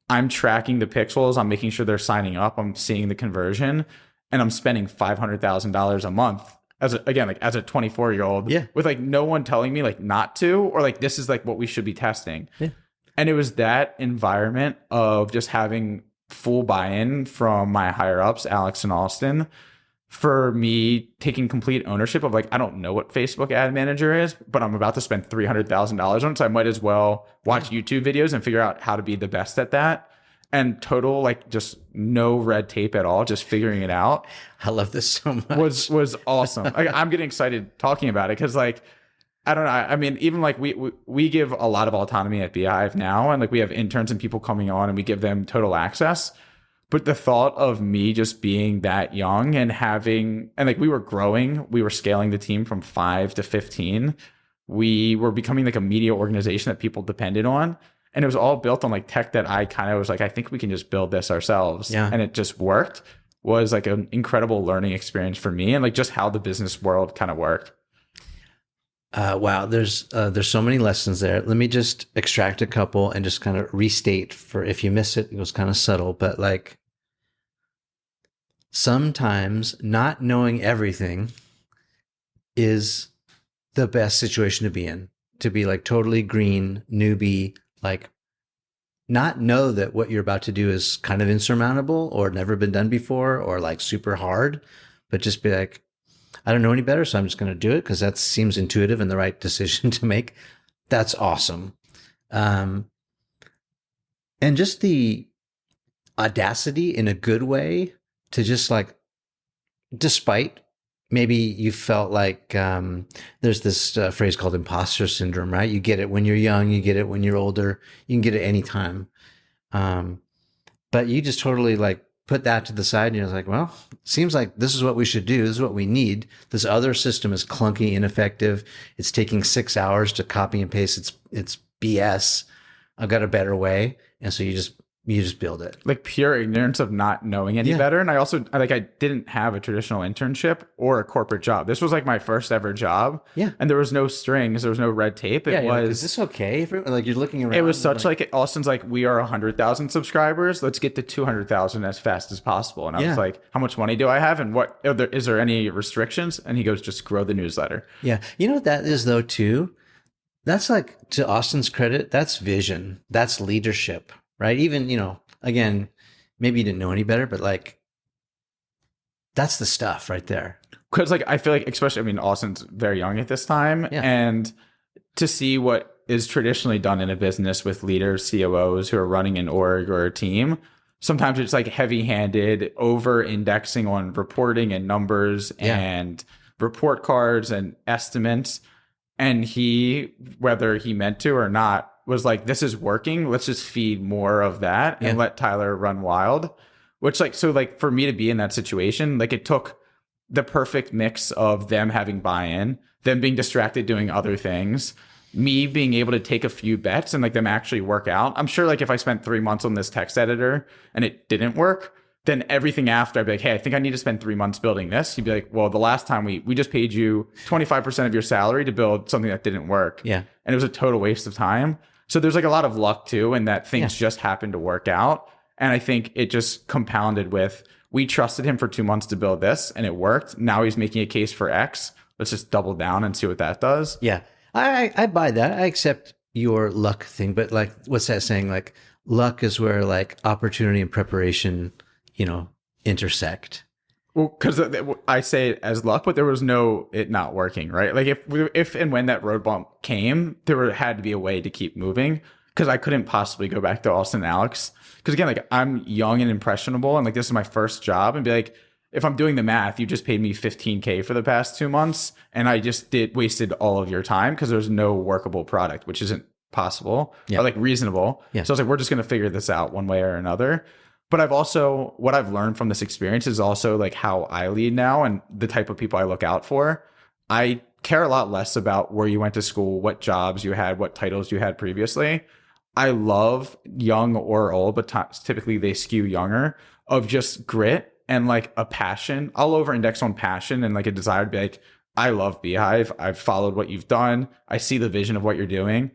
S2: I'm tracking the pixels. I'm making sure they're signing up. I'm seeing the conversion. And I'm spending $500,000 a month as a 24-year-old with like no one telling me like not to, or like this is like what we should be testing. Yeah. And it was that environment of just having full buy-in from my higher ups, Alex and Austin, for me taking complete ownership of like, I don't know what Facebook Ad Manager is, but I'm about to spend $300,000 on it. So I might as well watch YouTube videos and figure out how to be the best at that. And total, like, just no red tape at all, just figuring it out.
S1: I love this so much.
S2: Was awesome. Like, I'm getting excited talking about it because, like, I don't know. I mean, even like we give a lot of autonomy at Beehiiv now, and like we have interns and people coming on, and we give them total access. But the thought of me just being that young and having, and like we were growing, we were scaling the team from 5 to 15. We were becoming like a media organization that people depended on. And it was all built on like tech that I kind of was like, I think we can just build this ourselves. Yeah. And it just worked. Was like an incredible learning experience for me, and like just how the business world kind of worked.
S1: Wow. There's so many lessons there. Let me just extract a couple and just kind of restate for if you miss it. It was kind of subtle, but like sometimes not knowing everything is the best situation to be in, to be like totally green, newbie, like not know that what you're about to do is kind of insurmountable or never been done before or like super hard, but just be like, I don't know any better, so I'm just going to do it because that seems intuitive and the right decision to make. That's awesome. And just the audacity in a good way to just like, despite maybe you felt like there's this phrase called imposter syndrome, right? You get it when you're young, you get it when you're older, you can get it anytime. But you just totally like put that to the side and you're like, well, seems like this is what we should do. This is what we need. This other system is clunky, ineffective. It's taking 6 hours to copy and paste. It's BS. I've got a better way. And so you just build it.
S2: Like pure ignorance of not knowing any better. And I also, like, I didn't have a traditional internship or a corporate job. This was like my first ever job. Yeah. And there was no strings. There was no red tape. It was,
S1: like, is this okay? Like you're looking around.
S2: It was such like Austin's like, we are 100,000 subscribers. Let's get to 200,000 as fast as possible. And I was like, how much money do I have? And what, is there any restrictions? And he goes, just grow the newsletter.
S1: Yeah. You know what that is though too? That's like, to Austin's credit, that's vision. That's leadership. Right. Even, again, maybe you didn't know any better, but like, that's the stuff right there.
S2: Because like, I feel like, especially, I mean, Austin's very young at this time. Yeah. And to see what is traditionally done in a business with leaders, COOs who are running an org or a team, sometimes it's like heavy handed, over indexing on reporting and numbers and report cards and estimates. And he, whether he meant to or not, was like, this is working. Let's just feed more of that and let Tyler run wild. Which like for me to be in that situation, like it took the perfect mix of them having buy-in, them being distracted doing other things, me being able to take a few bets and like them actually work out. I'm sure like if I spent 3 months on this text editor and it didn't work, then everything after I'd be like, hey, I think I need to spend 3 months building this. You'd be like, well, the last time we just paid you 25% of your salary to build something that didn't work.
S1: Yeah.
S2: And it was a total waste of time. So there's like a lot of luck too, and that things just happened to work out. And I think it just compounded with, we trusted him for 2 months to build this and it worked. Now he's making a case for X. Let's just double down and see what that does.
S1: Yeah. I buy that. I accept your luck thing, but like, what's that saying? Like, luck is where like opportunity and preparation, intersect.
S2: Well, because I say it as luck, but there was no it not working, right? Like if and when that road bump came, had to be a way to keep moving, because I couldn't possibly go back to Austin and Alex. Because again, like I'm young and impressionable, and like this is my first job, and be like, if I'm doing the math, you just paid me $15K for the past 2 months, and I just wasted all of your time because there's no workable product, which isn't possible or like reasonable. Yeah. So I was like, we're just going to figure this out one way or another. But what I've learned from this experience is also like how I lead now and the type of people I look out for. I care a lot less about where you went to school, what jobs you had, what titles you had previously. I love young or old, but typically they skew younger, of just grit and like a passion. I'll over index on passion and like a desire to be like, I love Beehiiv. I've followed what you've done. I see the vision of what you're doing.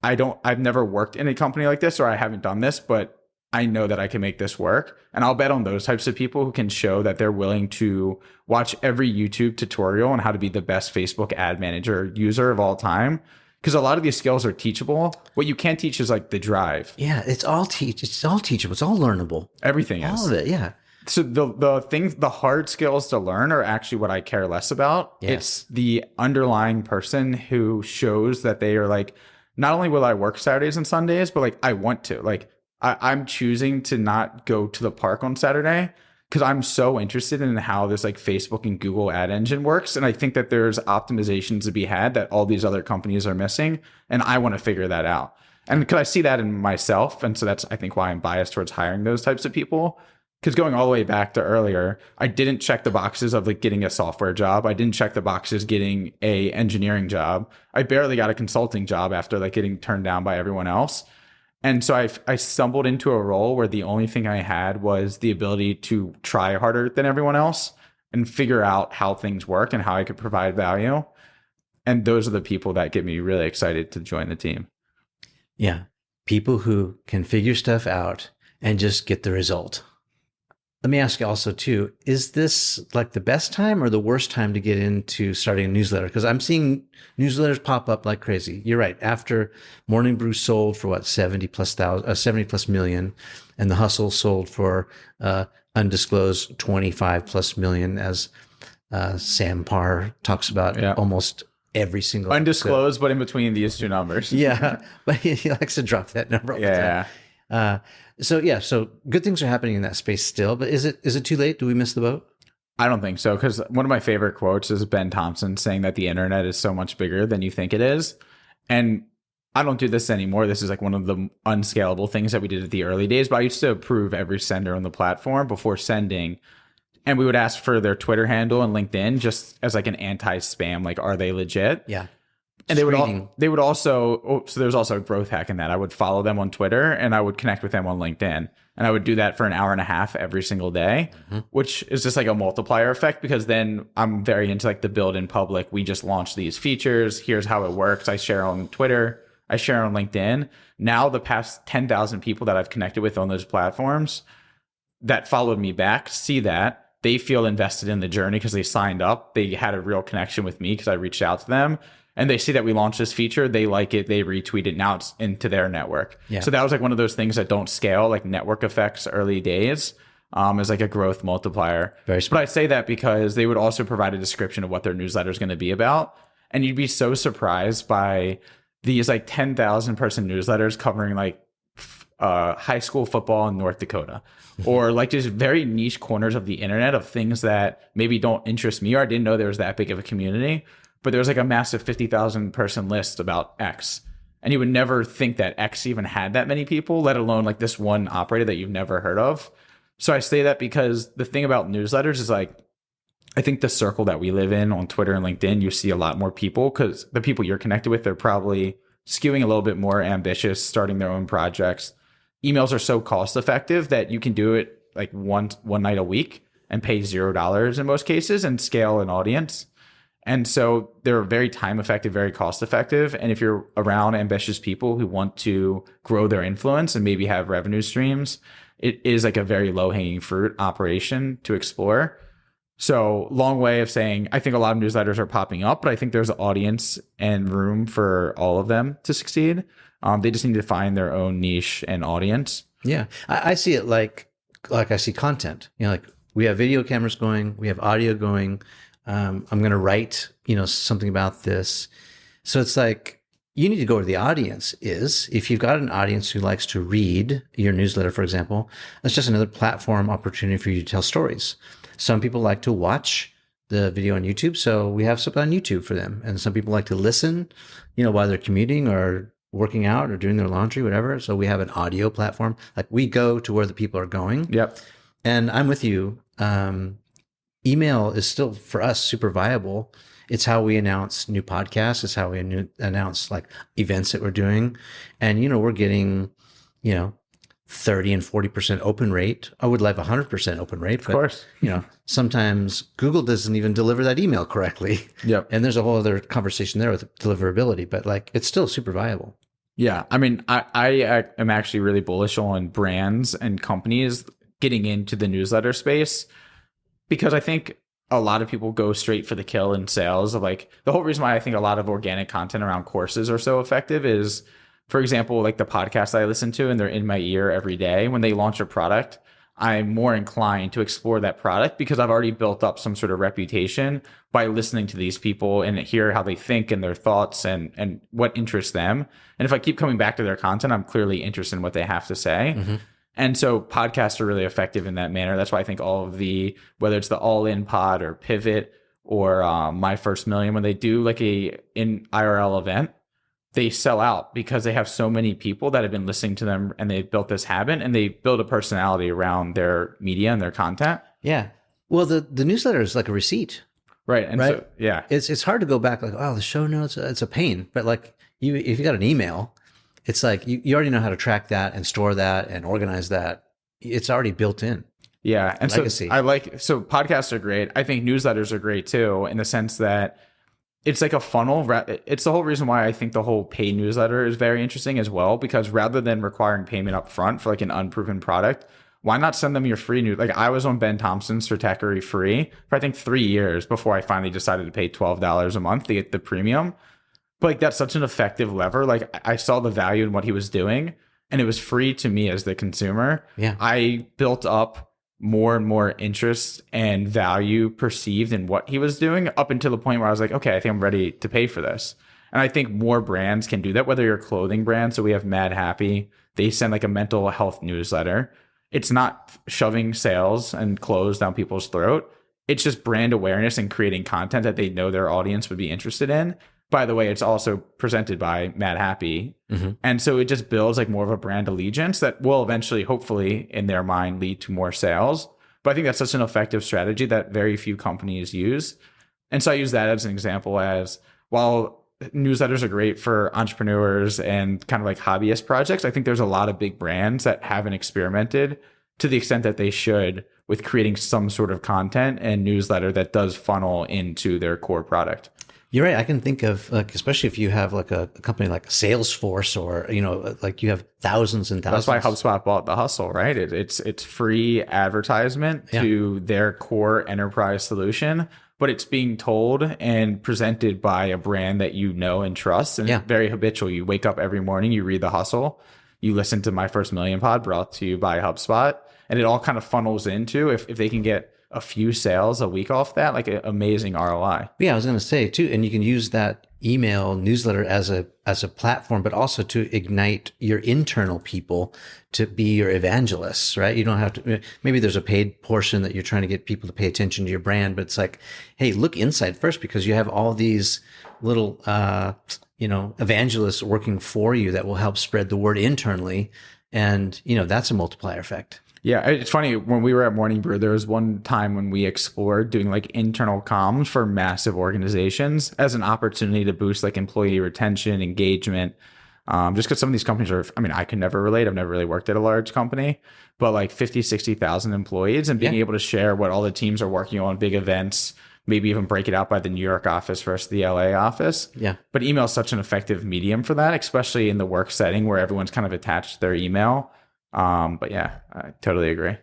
S2: I've never worked in a company like this, or I haven't done this, but I know that I can make this work. And I'll bet on those types of people who can show that they're willing to watch every YouTube tutorial on how to be the best Facebook ad manager user of all time. Because a lot of these skills are teachable. What you can't teach is like the drive.
S1: Yeah, it's all teachable. It's all learnable.
S2: Everything is.
S1: All of it, yeah.
S2: So the hard skills to learn are actually what I care less about. Yeah. It's the underlying person who shows that they are like, not only will I work Saturdays and Sundays, but like I want to. Like I'm choosing to not go to the park on Saturday because I'm so interested in how this like Facebook and Google ad engine works. And I think that there's optimizations to be had that all these other companies are missing. And I want to figure that out. And because I see that in myself. And so that's, I think, why I'm biased towards hiring those types of people. Because going all the way back to earlier, I didn't check the boxes of like getting a software job. I didn't check the boxes getting a engineering job. I barely got a consulting job after like getting turned down by everyone else. And so I stumbled into a role where the only thing I had was the ability to try harder than everyone else and figure out how things work and how I could provide value. And those are the people that get me really excited to join the team.
S1: Yeah. People who can figure stuff out and just get the result. Let me ask you also too, is this like the best time or the worst time to get into starting a newsletter? Because I'm seeing newsletters pop up like crazy. You're right. After Morning Brew sold for what, 70 plus million, and the Hustle sold for undisclosed 25 plus million, as Sam Parr talks about almost every single
S2: undisclosed, but in between these two numbers.
S1: Yeah, but he likes to drop that number all the time. So good things are happening in that space still, but is it too late? Do we miss the boat?
S2: I don't think so, because one of my favorite quotes is Ben Thompson saying that the internet is so much bigger than you think it is. And I don't do this anymore. This is like one of the unscalable things that we did at the early days, but I used to approve every sender on the platform before sending. And we would ask for their Twitter handle and LinkedIn just as like an anti-spam, like, are they legit?
S1: Yeah.
S2: And they would also, so there's also a growth hack in that. I would follow them on Twitter and I would connect with them on LinkedIn. And I would do that for an hour and a half every single day, which is just like a multiplier effect, because then I'm very into like the build in public. We just launched these features. Here's how it works. I share on Twitter. I share on LinkedIn. Now the past 10,000 people that I've connected with on those platforms that followed me back see that. They feel invested in the journey because they signed up. They had a real connection with me because I reached out to them. And they see that we launched this feature, they like it, they retweet it, now it's into their network. Yeah. So that was like one of those things that don't scale, like network effects early days, as like a growth multiplier.
S1: Very smart.
S2: But I say that because they would also provide a description of what their newsletter is going to be about. And you'd be so surprised by these like 10,000 person newsletters covering like high school football in North Dakota, or like just very niche corners of the internet of things that maybe don't interest me, or I didn't know there was that big of a community. but there's like a massive 50,000 person list about X. And you would never think that X even had that many people, let alone like this one operator that you've never heard of. So I say that because the thing about newsletters is like, I think the circle that we live in on Twitter and LinkedIn, you see a lot more people because the people you're connected with, they're probably skewing a little bit more ambitious, starting their own projects. Emails are so cost effective that you can do it like one night a week and pay $0 in most cases and scale an audience. And so they're very time effective, very cost effective. And if you're around ambitious people who want to grow their influence and maybe have revenue streams, it is like a very low hanging fruit operation to explore. So long way of saying, I think a lot of newsletters are popping up, but I think there's an audience and room for all of them to succeed. They just need to find their own niche and audience.
S1: Yeah. I see it like I see content, like we have video cameras going, we have audio going. I'm going to write, something about this. So it's like, you need to go where the audience is. If you've got an audience who likes to read your newsletter, for example, that's just another platform opportunity for you to tell stories. Some people like to watch the video on YouTube. So we have something on YouTube for them. And some people like to listen, while they're commuting or working out or doing their laundry, whatever. So we have an audio platform. Like we go to where the people are going.
S2: Yep.
S1: And I'm with you. Email is still for us super viable. It's how we announce new podcasts. It's how we announce like events that we're doing. And, we're getting, 30 and 40% open rate. I would like 100% open rate.
S2: Of course.
S1: Sometimes Google doesn't even deliver that email correctly.
S2: Yep.
S1: And there's a whole other conversation there with deliverability, but like it's still super viable.
S2: Yeah. I mean, I am actually really bullish on brands and companies getting into the newsletter space, because I think a lot of people go straight for the kill in sales. Of like the whole reason why I think a lot of organic content around courses are so effective is, for example, like the podcast I listen to and they're in my ear every day. When they launch a product, I'm more inclined to explore that product because I've already built up some sort of reputation by listening to these people and hear how they think and their thoughts and what interests them. And if I keep coming back to their content, I'm clearly interested in what they have to say. Mm-hmm. And so podcasts are really effective in that manner. That's why I think all of the, whether it's the All In Pod or Pivot or My First Million, when they do like in IRL event, they sell out because they have so many people that have been listening to them and they've built this habit and they build a personality around their media and their content.
S1: Yeah. Well, the newsletter is like a receipt.
S2: Right. And
S1: right?
S2: So, yeah.
S1: It's hard to go back like, oh, the show notes, it's a pain. But like if you got an email, it's like you already know how to track that and store that and organize that. It's already built in.
S2: Yeah. And
S1: legacy.
S2: So podcasts are great. I think newsletters are great too, in the sense that it's like a funnel. It's the whole reason why I think the whole paid newsletter is very interesting as well, because rather than requiring payment up front for like an unproven product, why not send them your free news? Like I was on Ben Thompson's Stratechery free for I think 3 years before I finally decided to pay $12 a month to get the premium. But like that's such an effective lever. Like I saw the value in what he was doing and it was free to me as the consumer.
S1: Yeah.
S2: I built up more and more interest and value perceived in what he was doing up until the point where I was like, okay, I think I'm ready to pay for this. And I think more brands can do that, whether you're a clothing brand. So we have Mad Happy. They send like a mental health newsletter. It's not shoving sales and clothes down people's throat. It's just brand awareness and creating content that they know their audience would be interested in. By the way, it's also presented by Mad Happy. Mm-hmm. And so it just builds like more of a brand allegiance that will eventually, hopefully, in their mind, lead to more sales. But I think that's such an effective strategy that very few companies use. And so I use that as an example as, while newsletters are great for entrepreneurs and kind of like hobbyist projects, I think there's a lot of big brands that haven't experimented to the extent that they should with creating some sort of content and newsletter that does funnel into their core product.
S1: You're right. I can think of like, especially if you have like a company like Salesforce or, like you have thousands and thousands.
S2: That's why HubSpot bought The Hustle, right? It's free advertisement to their core enterprise solution, but it's being told and presented by a brand that you know and trust. And it's very habitual. You wake up every morning, you read The Hustle, you listen to My First Million Pod brought to you by HubSpot, and it all kind of funnels into if they can get a few sales a week off that, like an amazing ROI.
S1: Yeah, I was going to say too, and you can use that email newsletter as a platform, but also to ignite your internal people to be your evangelists, right? You don't have to, maybe there's a paid portion that you're trying to get people to pay attention to your brand, but it's like, hey, look inside first, because you have all these little, evangelists working for you that will help spread the word internally. And, that's a multiplier effect.
S2: Yeah, it's funny. When we were at Morning Brew, there was one time when we explored doing like internal comms for massive organizations as an opportunity to boost like employee retention, engagement. Just because some of these companies are, I could never relate. I've never really worked at a large company, but like 50, 60,000 employees, and being able to share what all the teams are working on, big events, maybe even break it out by the New York office versus the LA office.
S1: Yeah.
S2: But email is such an effective medium for that, especially in the work setting where everyone's kind of attached to their email. But yeah, I totally agree.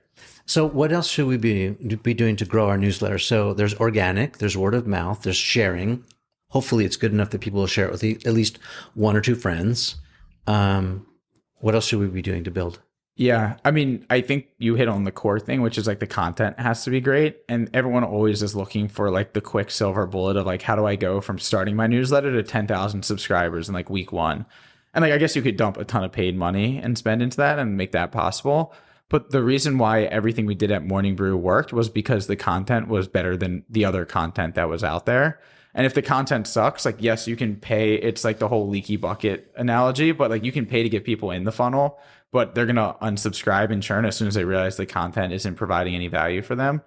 S1: So what else should we be doing to grow our newsletter? So there's organic, there's word of mouth, there's sharing. Hopefully it's good enough that people will share it with at least one or two friends. What else should we be doing to build?
S2: Yeah. I think you hit on the core thing, which is like the content has to be great. And everyone always is looking for like the quick silver bullet of like, how do I go from starting my newsletter to 10,000 subscribers in like week one? And like, I guess you could dump a ton of paid money and spend into that and make that possible. But the reason why everything we did at Morning Brew worked was because the content was better than the other content that was out there. And if the content sucks, like, yes, you can pay. It's like the whole leaky bucket analogy, but like you can pay to get people in the funnel, but they're going to unsubscribe and churn as soon as they realize the content isn't providing any value for them.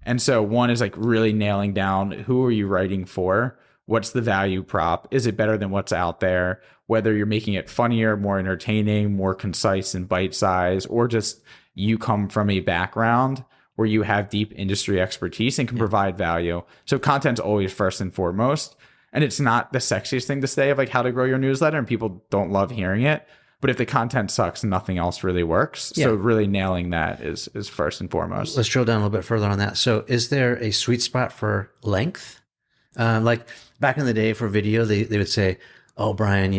S2: And so one is like really nailing down, who are you writing for? What's the value prop? Is it better than what's out there? Whether you're making it funnier, more entertaining, more concise and bite size, or just you come from a background where you have deep industry expertise and can provide value. So content's always first and foremost. And it's not the sexiest thing to say of like how to grow your newsletter, and people don't love hearing it. But if the content sucks, nothing else really works. Yeah. So really nailing that is first and foremost. Let's
S1: drill down a little bit further on that. So is there a sweet spot for length? Like back in the day for video, they would say, oh, Brian,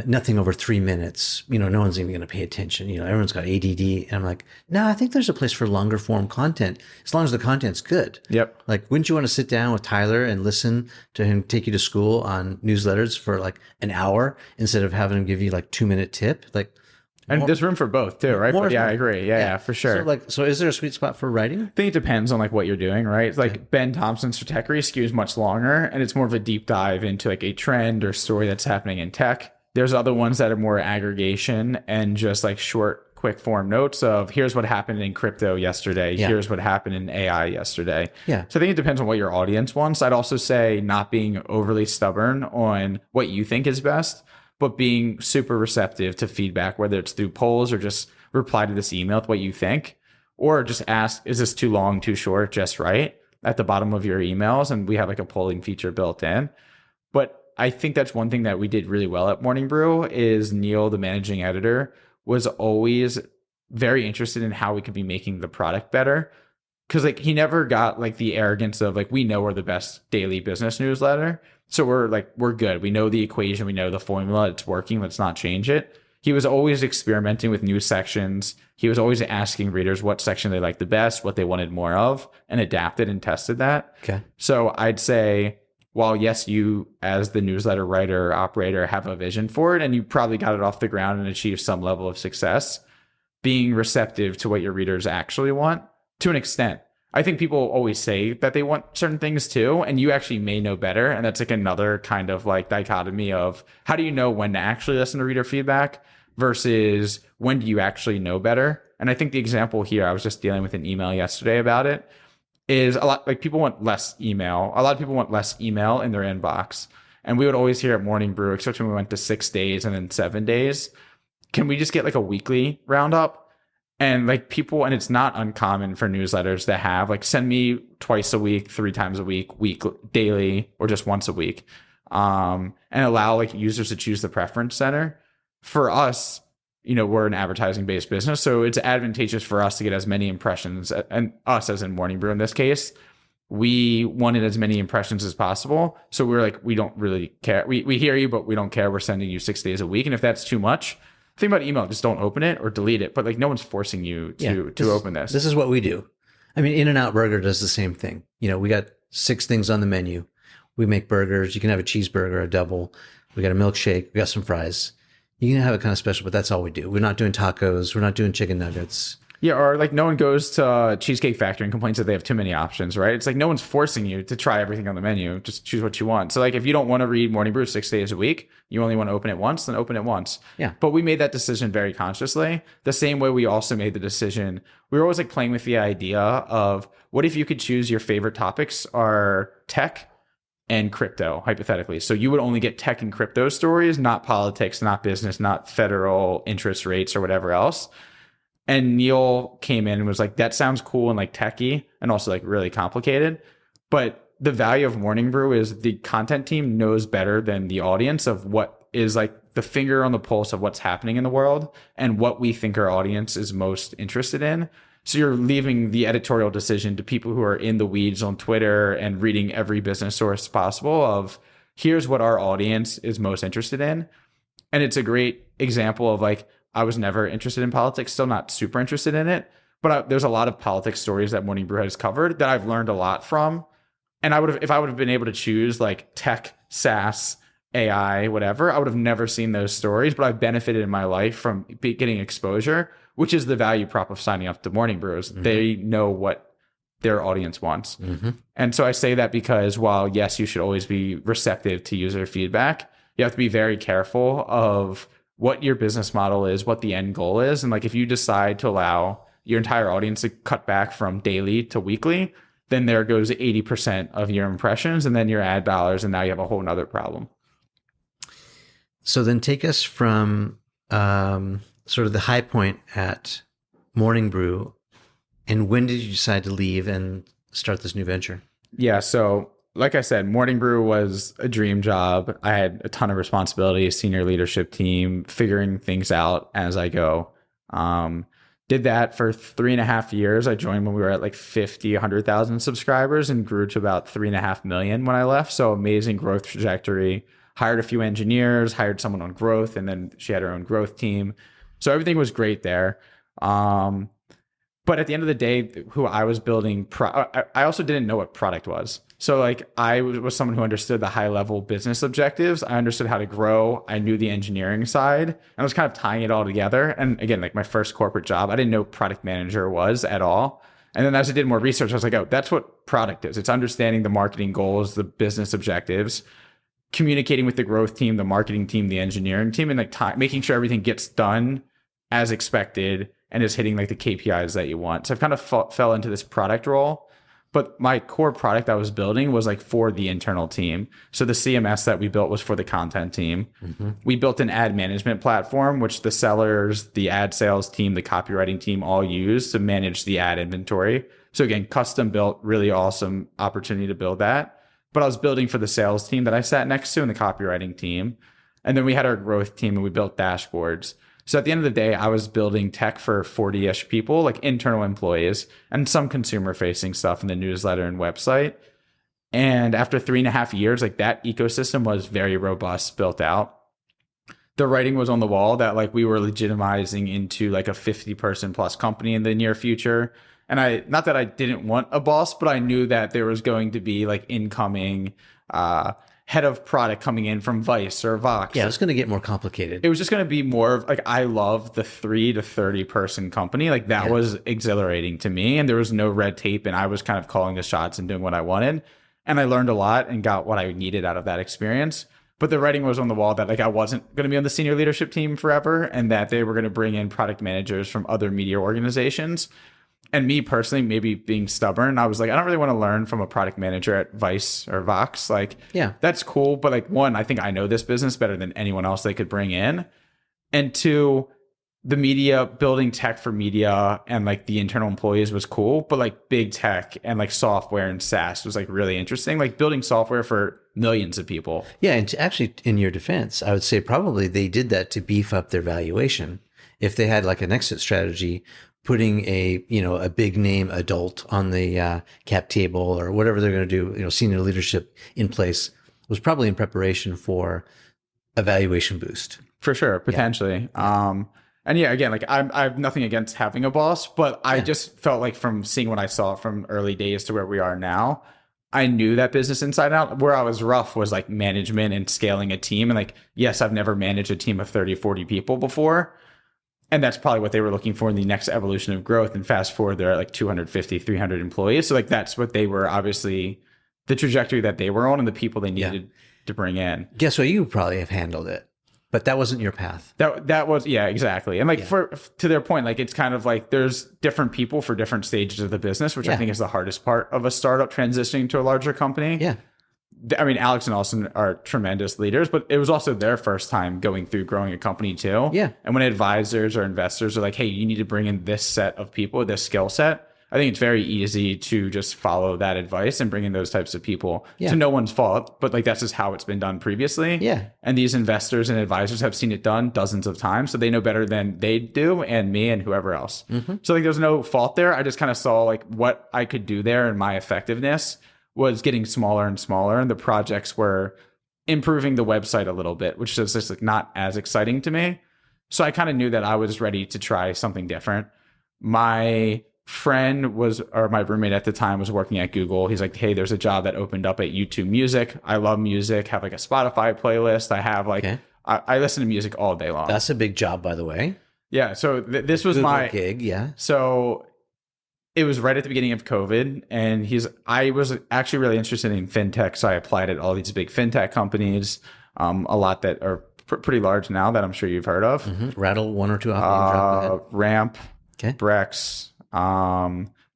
S1: nothing over 3 minutes, no one's even going to pay attention. Everyone's got ADD. And I'm like, no, I think there's a place for longer form content as long as the content's good.
S2: Yep.
S1: Like, wouldn't you want to sit down with Tyler and listen to him take you to school on newsletters for like an hour instead of having him give you like 2-minute tip? Like,
S2: and there's room for both too, right? But yeah, I agree. Yeah, for sure.
S1: So is there a sweet spot for writing?
S2: I think it depends on like what you're doing, right? It's like Ben Thompson's Stratechery skews much longer, and it's more of a deep dive into like a trend or story that's happening in tech. There's other ones that are more aggregation and just like short, quick form notes of here's what happened in crypto yesterday. Yeah. Here's what happened in AI yesterday.
S1: Yeah.
S2: So I think it depends on what your audience wants. I'd also say not being overly stubborn on what you think is best, but being super receptive to feedback, whether it's through polls or just reply to this email with what you think, or just ask, is this too long, too short, just right at the bottom of your emails? And we have like a polling feature built in. But I think that's one thing that we did really well at Morning Brew is Neil, the managing editor, was always very interested in how we could be making the product better. Cause like he never got like the arrogance of like, we know we're the best daily business newsletter. So we're good. We know the equation. We know the formula. It's working. Let's not change it. He was always experimenting with new sections. He was always asking readers what section they liked the best, what they wanted more of, and adapted and tested that.
S1: Okay.
S2: So I'd say, while yes, you as the newsletter writer or operator have a vision for it, and you probably got it off the ground and achieved some level of success, being receptive to what your readers actually want to an extent. I think people always say that they want certain things too, and you actually may know better. And that's like another kind of like dichotomy of how do you know when to actually listen to reader feedback versus when do you actually know better? And I think the example here, I was just dealing with an email yesterday about it, is a lot like people want less email. A lot of people want less email in their inbox. And we would always hear at Morning Brew, except when we went to 6 days and then 7 days, can we just get like a weekly roundup? And like people, and it's not uncommon for newsletters to have like, send me twice a week, 3 times a week, daily, or just once a week. And allow like users to choose the preference center. For us, we're an advertising based business. So it's advantageous for us to get as many impressions, and us as in Morning Brew in this case, we wanted as many impressions as possible. So we're like, we don't really care. We hear you, but we don't care. We're sending you 6 days a week. And if that's too much, think about email, just don't open it or delete it. But like no one's forcing you to open this.
S1: This is what we do. I mean, In-N-Out Burger does the same thing. We got 6 things on the menu. We make burgers. You can have a cheeseburger, a double. We got a milkshake. We got some fries. You can have it kind of special, but that's all we do. We're not doing tacos. We're not doing chicken nuggets.
S2: Yeah, or like no one goes to Cheesecake Factory and complains that they have too many options, right? It's like no one's forcing you to try everything on the menu. Just choose what you want. So like if you don't want to read Morning Brew 6 days a week, you only want to open it once, then open it once.
S1: Yeah.
S2: But we made that decision very consciously. The same way we also made the decision. We were always like playing with the idea of what if you could choose your favorite topics are tech and crypto, hypothetically. So you would only get tech and crypto stories, not politics, not business, not federal interest rates or whatever else. And Neil came in and was like, that sounds cool and like techie and also like really complicated. But the value of Morning Brew is the content team knows better than the audience of what is like the finger on the pulse of what's happening in the world and what we think our audience is most interested in. So you're leaving the editorial decision to people who are in the weeds on Twitter and reading every business source possible of here's what our audience is most interested in. And it's a great example of like, I was never interested in politics, still not super interested in it. But there's a lot of politics stories that Morning Brew has covered that I've learned a lot from. And if I would have been able to choose like tech, SaaS, AI, whatever, I would have never seen those stories. But I've benefited in my life from getting exposure, which is the value prop of signing up to Morning Brews. Mm-hmm. They know what their audience wants. Mm-hmm. And so I say that because while, yes, you should always be receptive to user feedback, you have to be very careful of what your business model is, what the end goal is. And like if you decide to allow your entire audience to cut back from daily to weekly, then there goes 80% of your impressions and then your ad dollars. And now you have a whole nother problem.
S1: So then take us from sort of the high point at Morning Brew. And when did you decide to leave and start this new venture? Yeah.
S2: So like I said, Morning Brew was a dream job. I had a ton of responsibility, a senior leadership team, figuring things out as I go. Did that for 3.5 years. I joined when we were at like 50, 100,000 subscribers and grew to about 3.5 million when I left. So amazing growth trajectory. Hired a few engineers, hired someone on growth, and then she had her own growth team. So everything was great there. But at the end of the day, who I was building, I also didn't know what product was. So like I was someone who understood the high level business objectives. I understood how to grow. I knew the engineering side and I was kind of tying it all together. And again, like my first corporate job, I didn't know product manager was at all. And then as I did more research, I was like, oh, that's what product is. It's understanding the marketing goals, the business objectives, communicating with the growth team, the marketing team, the engineering team, and like making sure everything gets done as expected and is hitting like the KPIs that you want. So I've kind of fell into this product role. But my core product I was building was like for the internal team. So the CMS that we built was for the content team. Mm-hmm. We built an ad management platform, which the sellers, the ad sales team, the copywriting team all use to manage the ad inventory. So again, custom built, really awesome opportunity to build that. But I was building for the sales team that I sat next to and the copywriting team. And then we had our growth team and we built dashboards. So at the end of the day, I was building tech for 40-ish people, like internal employees, and some consumer-facing stuff in the newsletter and website. And after 3.5 years, like that ecosystem was very robust, built out. The writing was on the wall that like we were legitimizing into like a 50-person plus company in the near future. And not that I didn't want a boss, but I knew that there was going to be like incoming head of product coming in from Vice or Vox.
S1: Yeah, it was going to get more complicated.
S2: It was just going to be more of like, I love the 3 to 30 person company. Like that was exhilarating to me. And there was no red tape and I was kind of calling the shots and doing what I wanted. And I learned a lot and got what I needed out of that experience. But the writing was on the wall that like I wasn't going to be on the senior leadership team forever and that they were going to bring in product managers from other media organizations. And me personally, maybe being stubborn, I was like, I don't really want to learn from a product manager at Vice or Vox. Like, yeah, that's cool. But like, one, I think I know this business better than anyone else they could bring in. And 2, the media, building tech for media and like the internal employees was cool. But like big tech and like software and SaaS was like really interesting. Like building software for millions of people.
S1: Yeah. And actually, in your defense, I would say probably they did that to beef up their valuation. If they had like an exit strategy, putting a big name adult on the cap table or whatever they're going to do, senior leadership in place was probably in preparation for a valuation boost.
S2: For sure, potentially. Yeah. And yeah, again, like I have nothing against having a boss, but I just felt like from seeing what I saw from early days to where we are now, I knew that business inside out. Where I was rough was like management and scaling a team. And like, yes, I've never managed a team of 30, 40 people before. And that's probably what they were looking for in the next evolution of growth. And fast forward, they're at like 250, 300 employees. So like, that's what they were obviously the trajectory that they were on and the people they needed to bring in.
S1: Guess what? You probably have handled it, but that wasn't your path.
S2: That was, yeah, exactly. And like to their point, like it's kind of like there's different people for different stages of the business, which I think is the hardest part of a startup transitioning to a larger company.
S1: Yeah.
S2: I mean, Alex and Austin are tremendous leaders, but it was also their first time going through growing a company too.
S1: Yeah.
S2: And when advisors or investors are like, hey, you need to bring in this set of people, this skill set, I think it's very easy to just follow that advice and bring in those types of people to no one's fault. But like, that's just how it's been done previously.
S1: Yeah.
S2: And these investors and advisors have seen it done dozens of times. So they know better than they do and me and whoever else. So like, there's no fault there. I just kind of saw like what I could do there, and my effectiveness was getting smaller and smaller. And the projects were improving the website a little bit, which is just like not as exciting to me. So I kind of knew that I was ready to try something different. My friend or my roommate at the time was working at Google. He's like, hey, there's a job that opened up at YouTube Music. I love music, have like a Spotify playlist. I have like, I listen to music all day long.
S1: That's a big job, by the way.
S2: Yeah. So this was
S1: Google
S2: my
S1: gig. Yeah.
S2: So it was right at the beginning of COVID, and I was actually really interested in fintech. So I applied at all these big fintech companies, a lot that are pretty large now that I'm sure you've heard of.
S1: Rattle one or two off.
S2: Ramp, Brex,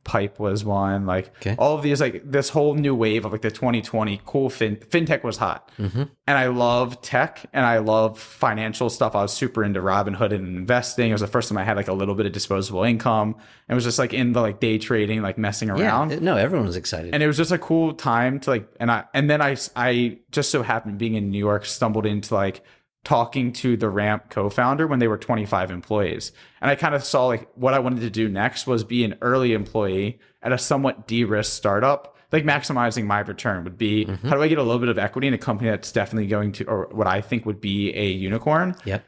S2: Pipe was one, like all of these, like this whole new wave of like the 2020 cool fintech was hot. And I love tech and I love financial stuff. I was super into Robinhood and investing. It was the first time I had like a little bit of disposable income, and was just like in the like day trading, like messing around.
S1: Yeah, no, everyone was excited.
S2: And it was just a cool time to like, and then I just so happened being in New York, stumbled into like talking to the Ramp co-founder when they were 25 employees. And I kind of saw like what I wanted to do next was be an early employee at a somewhat de-risk startup. Like maximizing my return would be, how do I get a little bit of equity in a company that's definitely going to, or what I think would be a unicorn?
S1: Yep.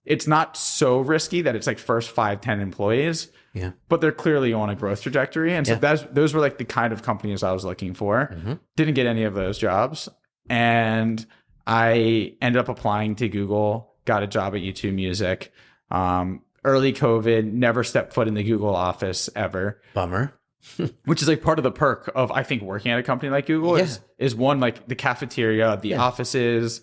S2: It's not so risky that it's like first 5, 10 employees, but they're clearly on a growth trajectory. And so those were like the kind of companies I was looking for. Didn't get any of those jobs. And I ended up applying to Google, got a job at YouTube Music. Early COVID, never stepped foot in the Google office ever.
S1: Bummer.
S2: Which is like part of the perk of, I think, working at a company like Google is one, like the cafeteria, the offices,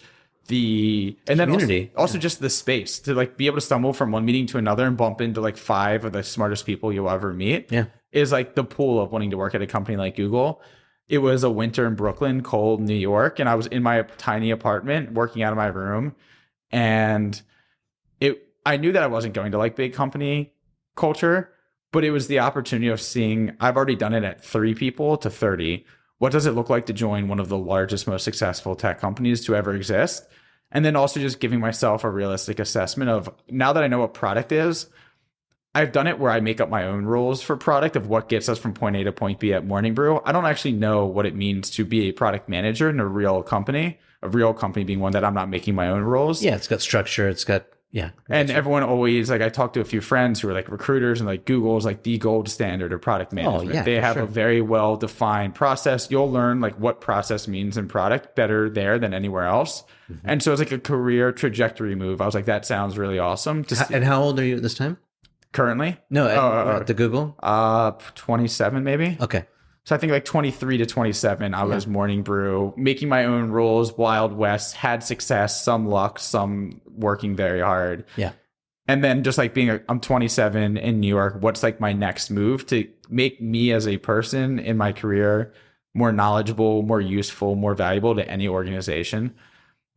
S2: and then also just the space to like be able to stumble from one meeting to another and bump into like 5 of the smartest people you'll ever meet is like the pool of wanting to work at a company like Google. It was a winter in Brooklyn, cold New York, and I was in my tiny apartment working out of my room. And I knew that I wasn't going to like big company culture, but it was the opportunity of seeing, I've already done it at 3 people to 30. What does it look like to join one of the largest, most successful tech companies to ever exist? And then also just giving myself a realistic assessment of, now that I know what product is, I've done it where I make up my own rules for product of what gets us from point A to point B at Morning Brew. I don't actually know what it means to be a product manager in a real company being one that I'm not making my own rules.
S1: Yeah, it's got structure. It's got,
S2: And everyone always, like, I talked to a few friends who are like recruiters, and like Google's like the gold standard of product management. They have a very well defined process. You'll learn like what process means in product better there than anywhere else. And so it's like a career trajectory move. I was like, that sounds really awesome.
S1: And how old are you at this time?
S2: Currently?
S1: No, at the Google?
S2: 27 maybe.
S1: Okay.
S2: So I think like 23 to 27, I was Morning Brew, making my own rules, Wild West, had success, some luck, some working very hard.
S1: Yeah.
S2: And then just like I'm 27 in New York, what's like my next move to make me as a person in my career more knowledgeable, more useful, more valuable to any organization?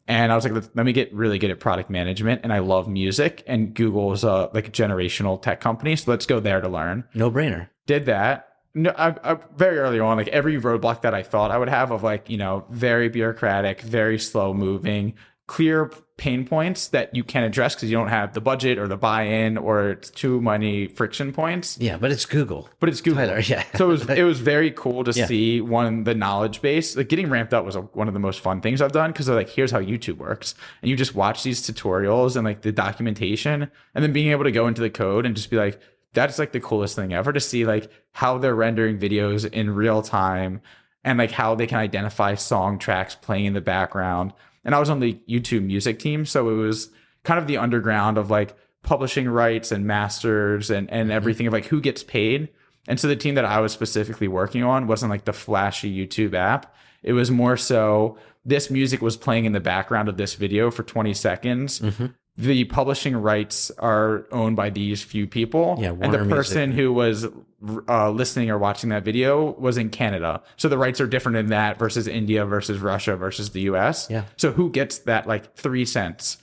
S2: And I was like, let me get really good at product management. And I love music, and Google is like a generational tech company. So let's go there to learn.
S1: No brainer.
S2: Did that. No, I very early on, like every roadblock that I thought I would have of like, very bureaucratic, very slow moving, clear pain points that you can address because you don't have the budget or the buy-in or it's too many friction points.
S1: Yeah, but it's Google.
S2: Tyler,
S1: yeah.
S2: So it was very cool to see the knowledge base. Like getting ramped up was one of the most fun things I've done because like here's how YouTube works, and you just watch these tutorials and like the documentation, and then being able to go into the code and just be like, that's like the coolest thing ever to see like how they're rendering videos in real time and like how they can identify song tracks playing in the background. And I was on the YouTube music team, so it was kind of the underground of like publishing rights and masters and everything of like who gets paid. And so the team that I was specifically working on wasn't like the flashy YouTube app. It was more so this music was playing in the background of this video for 20 seconds. Mm-hmm. The publishing rights are owned by these few people.
S1: Yeah,
S2: and the person who was listening or watching that video was in Canada. So the rights are different in that versus India versus Russia versus the US.
S1: Yeah.
S2: So who gets that like 3 cents,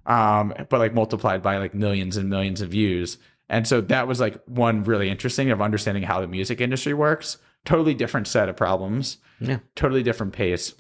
S2: but like multiplied by like millions and millions of views. And so that was like one really interesting of understanding how the music industry works. Totally different set of problems.
S1: Yeah.
S2: Totally different pace.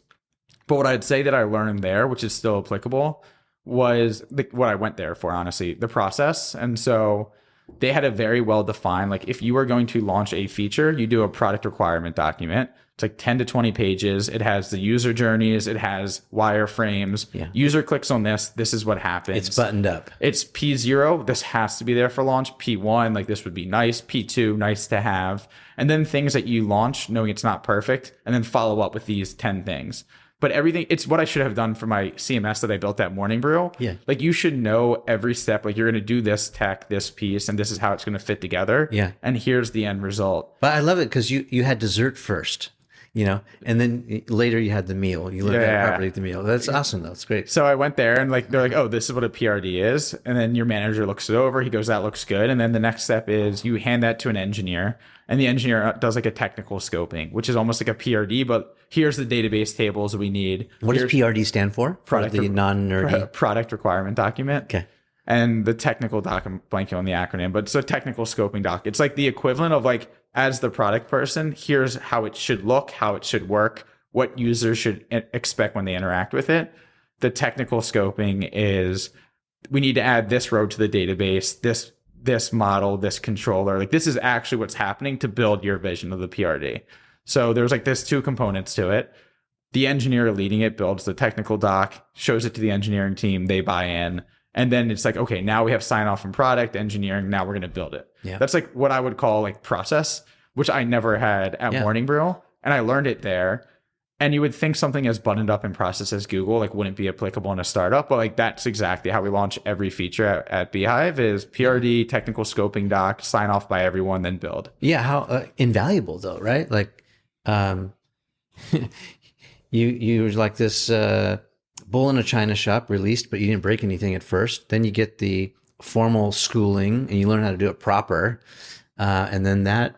S2: But what I'd say that I learned there, which is still applicable, was what I went there for, honestly, the process. And so they had a very well defined, like if you are going to launch a feature, you do a product requirement document. It's like 10 to 20 pages. It has the user journeys. It has wireframes.
S1: Yeah.
S2: User clicks on this. This is what happens.
S1: It's buttoned up.
S2: It's P0. This has to be there for launch. P1, like this would be nice. P2, nice to have. And then things that you launch knowing it's not perfect, and then follow up with these 10 things. But everything, it's what I should have done for my CMS that I built at Morning Brew.
S1: Yeah. Like
S2: you should know every step. Like you're going to do this tech, this piece, and this is how it's going to fit together.
S1: Yeah.
S2: And here's the end result.
S1: But I love it because you had dessert first, and then later you had the meal. You looked at properly at the meal. That's awesome though. It's great.
S2: So I went there and like they're like, oh, this is what a PRD is. And then your manager looks it over. He goes, that looks good. And then the next step is you hand that to an engineer. And the engineer does like a technical scoping, which is almost like a PRD, but here's the database tables we need.
S1: What does PRD stand for?
S2: Product,
S1: the non-nerdy
S2: product requirement document.
S1: Okay.
S2: And the technical doc, I'm blanking on the acronym, but it's a technical scoping doc. It's like the equivalent of like, as the product person, here's how it should look, how it should work, what users should expect when they interact with it. The technical scoping is we need to add this row to the database, this model, this controller. Like this is actually what's happening to build your vision of the PRD. So there's like this 2 components to it. The engineer leading it builds the technical doc, shows it to the engineering team, they buy in. And then it's like, okay, now we have sign off from product engineering. Now we're going to build it.
S1: Yeah.
S2: That's like what I would call like process, which I never had at Morning Brew. And I learned it there. And you would think something as buttoned up in process as Google, like wouldn't be applicable in a startup, but like that's exactly how we launch every feature at Beehiiv is PRD, technical scoping doc, sign off by everyone, then build.
S1: Yeah. How invaluable though, right? Like, you were like this, bull in a china shop released, but you didn't break anything at first. Then you get the formal schooling and you learn how to do it proper. And then that,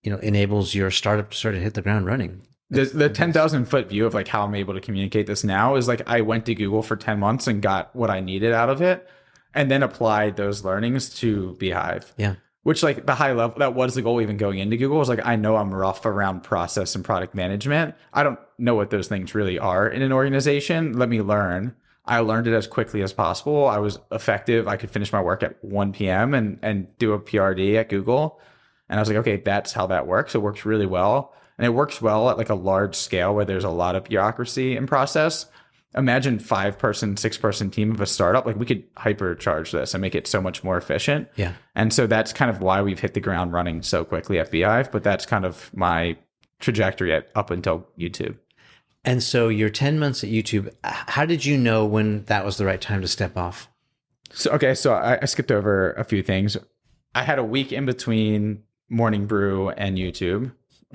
S1: enables your startup to sort of hit the ground running.
S2: The 10,000 foot view of like how I'm able to communicate this now is like I went to Google for 10 months and got what I needed out of it and then applied those learnings to Beehiiv.
S1: Yeah.
S2: Which like the high level, that was the goal even going into Google was like, I know I'm rough around process and product management. I don't know what those things really are in an organization. Let me learn. I learned it as quickly as possible. I was effective. I could finish my work at 1 p.m. and do a PRD at Google. And I was like, okay, that's how that works. It works really well. And it works well at like a large scale where there's a lot of bureaucracy and process. Imagine 5-person, 6-person team of a startup. Like we could hypercharge this and make it so much more efficient.
S1: Yeah.
S2: And so that's kind of why we've hit the ground running so quickly at Beehiiv. But that's kind of my trajectory up until YouTube.
S1: And so you're 10 months at YouTube. How did you know when that was the right time to step off?
S2: So I skipped over a few things. I had a week in between Morning Brew and YouTube.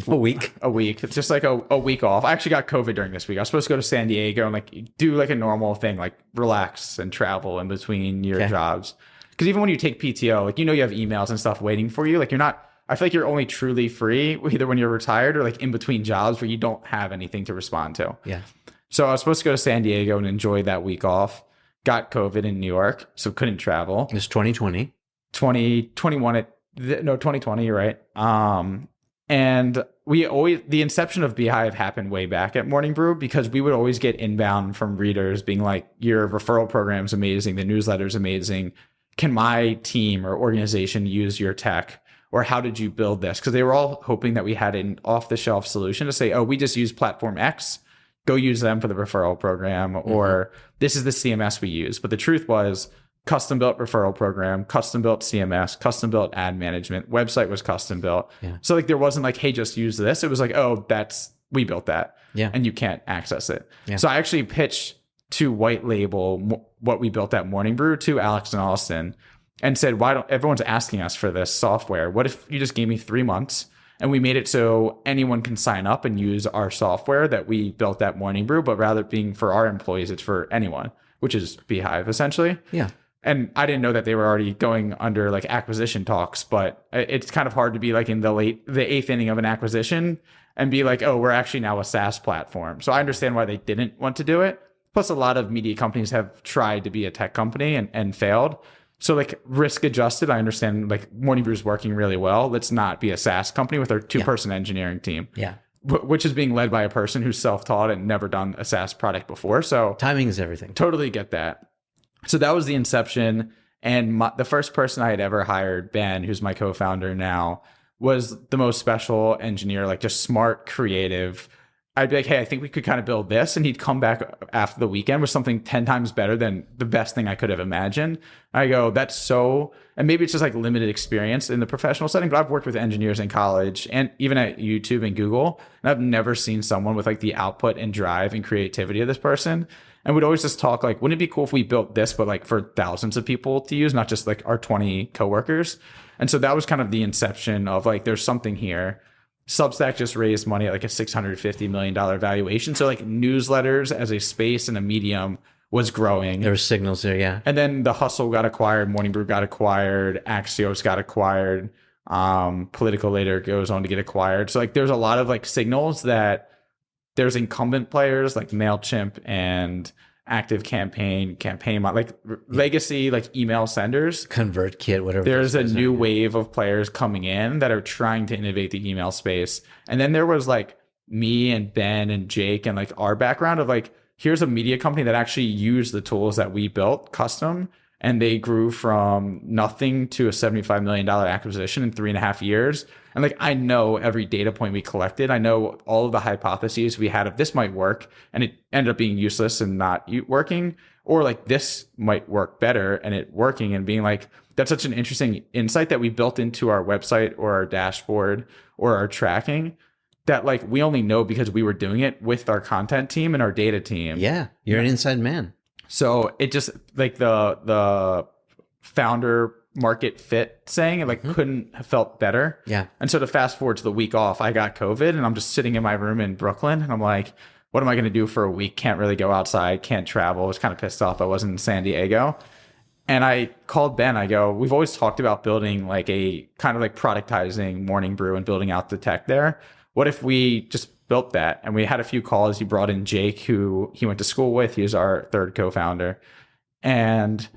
S1: A week.
S2: It's just like a week off. I actually got COVID during this week. I was supposed to go to San Diego and like do like a normal thing, like relax and travel in between your jobs. Because even when you take PTO, like, you have emails and stuff waiting for you. Like I feel like you're only truly free either when you're retired or like in between jobs where you don't have anything to respond to.
S1: Yeah.
S2: So I was supposed to go to San Diego and enjoy that week off. Got COVID in New York, so couldn't travel.
S1: It was 2020.
S2: 2020, you're right. And the inception of Beehiiv happened way back at Morning Brew because we would always get inbound from readers being like, your referral program's amazing. The newsletter's amazing. Can my team or organization use your tech? Or how did you build this? Because they were all hoping that we had an off-the-shelf solution to say, oh, we just use platform X. Go use them for the referral program. Or this is the CMS we use. But the truth was, custom-built referral program, custom-built CMS, custom-built ad management, website was custom-built. Yeah. So like there wasn't like, hey, just use this. It was like, oh, we built that. Yeah. And you can't access it. Yeah. So I actually pitched to white label what we built at Morning Brew to Alex and Austin and said, why don't everyone's asking us for this software? What if you just gave me 3 months and we made it so anyone can sign up and use our software that we built at Morning Brew, but rather being for our employees, it's for anyone, which is Beehiiv essentially. Yeah. And I didn't know that they were already going under like acquisition talks, but it's kind of hard to be like in the eighth inning of an acquisition and be like, oh, we're actually now a SaaS platform. So I understand why they didn't want to do it. Plus, a lot of media companies have tried to be a tech company and failed. So like risk adjusted, I understand like Morning Brew is working really well. Let's not be a SaaS company with our 2-person engineering team. Yeah. Which is being led by a person who's self-taught and never done a SaaS product before. So
S1: timing is everything.
S2: Totally get that. So that was the inception. And the first person I had ever hired, Ben, who's my co-founder now, was the most special engineer, like just smart, creative. I'd be like, hey, I think we could kind of build this. And he'd come back after the weekend with something 10 times better than the best thing I could have imagined. I go, that's so, and maybe it's just like limited experience in the professional setting, but I've worked with engineers in college and even at YouTube and Google. And I've never seen someone with like the output and drive and creativity of this person. And we'd always just talk like, wouldn't it be cool if we built this, but like for thousands of people to use, not just like our 20 coworkers. And so that was kind of the inception of like, there's something here. Substack just raised money at like a $650 million valuation. So like newsletters as a space and a medium was growing.
S1: There were signals there, yeah.
S2: And then The Hustle got acquired, Morning Brew got acquired, Axios got acquired, Political later goes on to get acquired. So like there's a lot of like signals that there's incumbent players like MailChimp and Active Campaign, like legacy, like email senders.
S1: ConvertKit, whatever.
S2: There's a new wave of players coming in that are trying to innovate the email space. And then there was like me and Ben and Jake and like our background of like, here's a media company that actually used the tools that we built custom. And they grew from nothing to a $75 million acquisition in 3.5 years. And like, I know every data point we collected. I know all of the hypotheses we had of this might work and it ended up being useless and not working, or like this might work better and it working, and being like, that's such an interesting insight that we built into our website or our dashboard or our tracking that like we only know because we were doing it with our content team and our data team.
S1: Yeah. You're an inside man.
S2: So it just like the founder market fit saying it like couldn't have felt better. Yeah. And so to fast forward to the week off, I got COVID and I'm just sitting in my room in Brooklyn and I'm like, what am I going to do for a week? Can't really go outside, can't travel. I was kind of pissed off I wasn't in San Diego. And I called Ben. I go, we've always talked about building like a kind of like productizing Morning Brew and building out the tech there. What if we just built that? And we had a few calls. He brought in Jake, who he went to school with. He was our third co-founder. And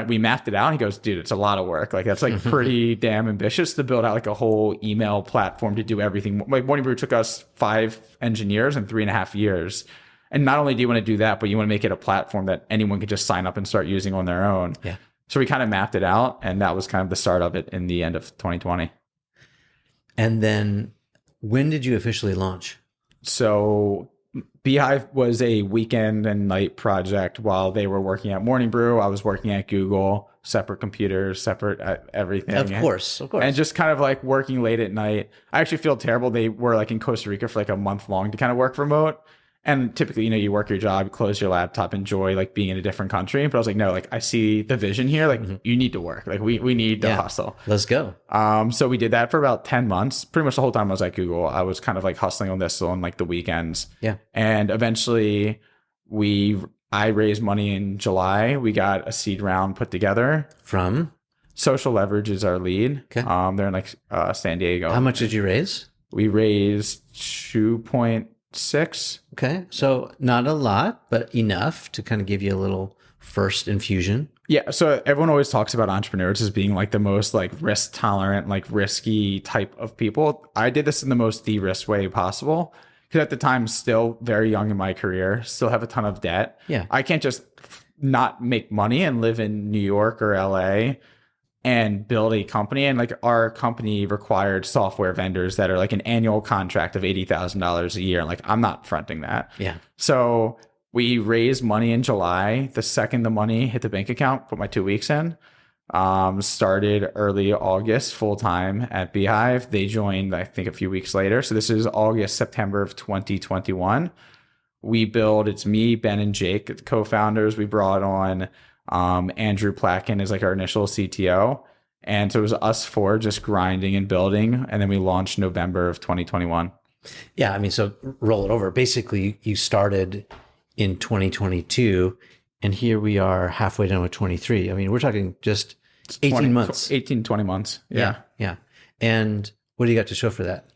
S2: we mapped it out. And he goes, dude, it's a lot of work. Like that's like pretty damn ambitious to build out like a whole email platform to do everything. Like Morning Brew took us 5 engineers in 3.5 years. And not only do you want to do that, but you want to make it a platform that anyone can just sign up and start using on their own. Yeah. So we kind of mapped it out. And that was kind of the start of it in the end of 2020.
S1: And then when did you officially launch?
S2: So Beehiiv was a weekend and night project while they were working at Morning Brew. I was working at Google, separate computers, separate everything.
S1: Of course.
S2: And just kind of like working late at night. I actually feel terrible. They were like in Costa Rica for like a month long to kind of work remote. And typically, you work your job, close your laptop, enjoy like being in a different country. But I was like, no, like I see the vision here. Like you need to work. Like we need to hustle.
S1: Let's go.
S2: So we did that for about 10 months. Pretty much the whole time I was at Google, I was kind of like hustling on this on like the weekends. Yeah. And eventually I raised money in July. We got a seed round put together.
S1: From?
S2: Social Leverage is our lead. Okay. They're in like San Diego.
S1: How much did you raise?
S2: We raised 2.6.
S1: Okay. So not a lot, but enough to kind of give you a little first infusion?
S2: Yeah. So everyone always talks about entrepreneurs as being like the most like risk tolerant, like risky type of people. I did this in the most de-risk way possible because at the time, still very young in my career, still have a ton of debt.
S1: Yeah.
S2: I can't just not make money and live in New York or LA and build a company. And like our company required software vendors that are like an annual contract of $80,000 a year. And like, I'm not fronting that.
S1: Yeah.
S2: So we raised money in July. The second the money hit the bank account, put my 2 weeks in. Started early August full time at Beehiiv. They joined, I think, a few weeks later. So this is August, September of 2021. We build, it's me, Ben, and Jake, the co-founders. We brought on Andrew Placken as like our initial CTO. And so it was us four just grinding and building. And then we launched November of 2021.
S1: Yeah. I mean, so roll it over. Basically, you started in 2022, and here we are halfway done with 23. I mean, we're talking just 18 months.
S2: 18, 20 months. Yeah.
S1: Yeah. And what do you got to show for that?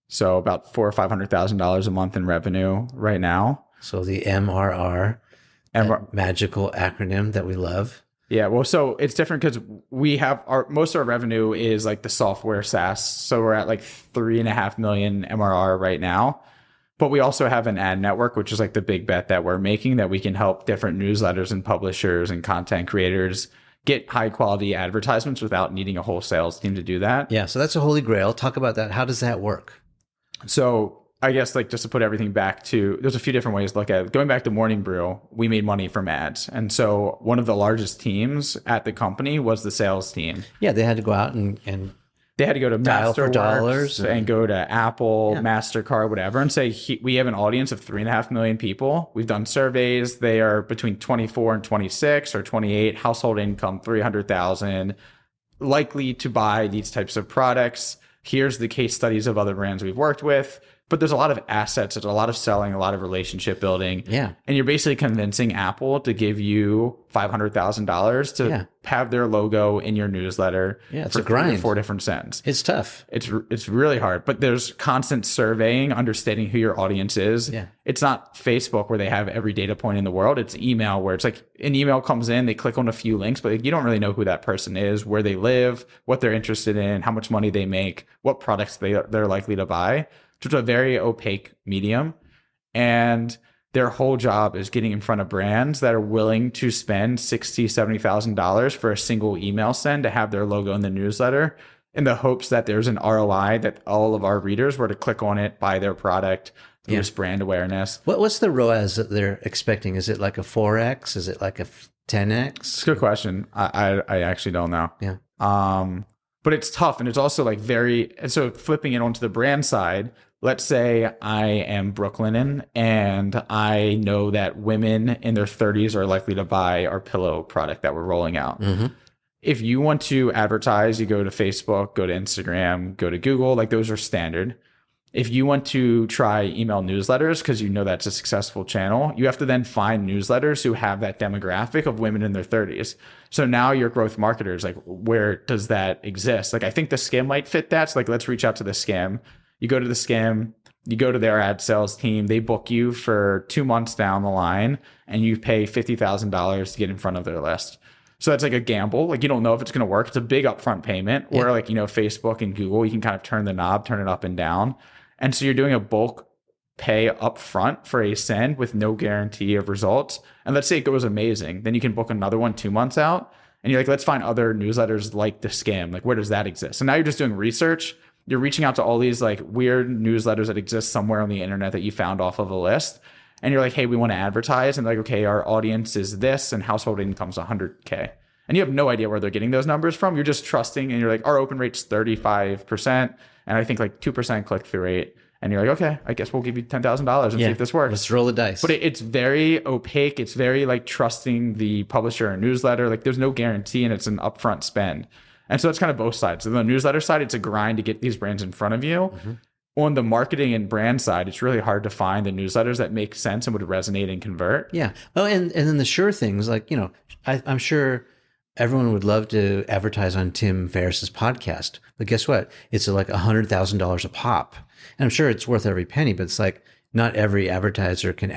S2: So about $400,000 or $500,000 a month in revenue right now.
S1: So the MRR, that magical acronym that we love.
S2: Yeah, well, so it's different because we have most of our revenue is like the software SaaS. So we're at like 3.5 million MRR right now. But we also have an ad network, which is like the big bet that we're making, that we can help different newsletters and publishers and content creators get high quality advertisements without needing a whole sales team to do that.
S1: Yeah, so that's a holy grail. Talk about that. How does that work?
S2: So I guess like just to put everything back to, there's a few different ways to look at it. Going back to Morning Brew, we made money from ads. And so one of the largest teams at the company was the sales team.
S1: Yeah, they had to go out and
S2: they had to go to
S1: dial for dollars
S2: and go to Apple, MasterCard, whatever, and say, we have an audience of 3.5 million people. We've done surveys. They are between 24 and 26 or 28, household income, 300,000, likely to buy these types of products. Here's the case studies of other brands we've worked with. But there's a lot of assets, there's a lot of selling, a lot of relationship building.
S1: Yeah.
S2: And you're basically convincing Apple to give you $500,000 to have their logo in your newsletter.
S1: Yeah, it's
S2: for
S1: a grind.
S2: 3 or 4 different cents.
S1: It's tough.
S2: It's really hard, but there's constant surveying, understanding who your audience is.
S1: Yeah.
S2: It's not Facebook where they have every data point in the world. It's email where it's like an email comes in, they click on a few links, but you don't really know who that person is, where they live, what they're interested in, how much money they make, what products they're likely to buy. So it's a very opaque medium. And their whole job is getting in front of brands that are willing to spend $60,000, $70,000 for a single email send to have their logo in the newsletter, in the hopes that there's an ROI that all of our readers were to click on it, buy their product, boost brand awareness.
S1: What's the ROAS that they're expecting? Is it like a 4X? Is it like a 10X?
S2: It's a good question. I actually don't know.
S1: Yeah.
S2: But it's tough. And it's also like and so flipping it onto the brand side, let's say I am Brooklinen and I know that women in their 30s are likely to buy our pillow product that we're rolling out. Mm-hmm. If you want to advertise, you go to Facebook, go to Instagram, go to Google, like those are standard. If you want to try email newsletters, because you know that's a successful channel, you have to then find newsletters who have that demographic of women in their 30s. So now your growth marketers, like, where does that exist? Like, I think the Skim might fit that. So like, let's reach out to the Skim. You go to the Skim, you go to their ad sales team, they book you for 2 months down the line, and you pay $50,000 to get in front of their list. So that's like a gamble. Like, you don't know if it's going to work. It's a big upfront payment. Where like, Facebook and Google, you can kind of turn the knob, turn it up and down. And so you're doing a bulk pay up front for a send with no guarantee of results. And let's say it goes amazing. Then you can book another one 2 months out. And you're like, let's find other newsletters like the Skim. Like, where does that exist? So now you're just doing research. You're reaching out to all these like weird newsletters that exist somewhere on the internet that you found off of a list. And you're like, hey, we want to advertise. And like, okay, our audience is this and household income's 100K. And you have no idea where they're getting those numbers from. You're just trusting. And you're like, our open rate's 35%. And I think like 2% click-through rate. And you're like, okay, I guess we'll give you $10,000 and see if this works.
S1: Let's roll the dice.
S2: But it's very opaque. It's very like trusting the publisher and newsletter. Like, there's no guarantee, and it's an upfront spend. And so it's kind of both sides. So the newsletter side, it's a grind to get these brands in front of you. Mm-hmm. On the marketing and brand side, it's really hard to find the newsletters that make sense and would resonate and convert.
S1: Yeah. Oh, and then the sure things, like, I'm sure everyone would love to advertise on Tim Ferriss's podcast, but guess what? It's like $100,000 a pop. And I'm sure it's worth every penny, but it's like not every advertiser can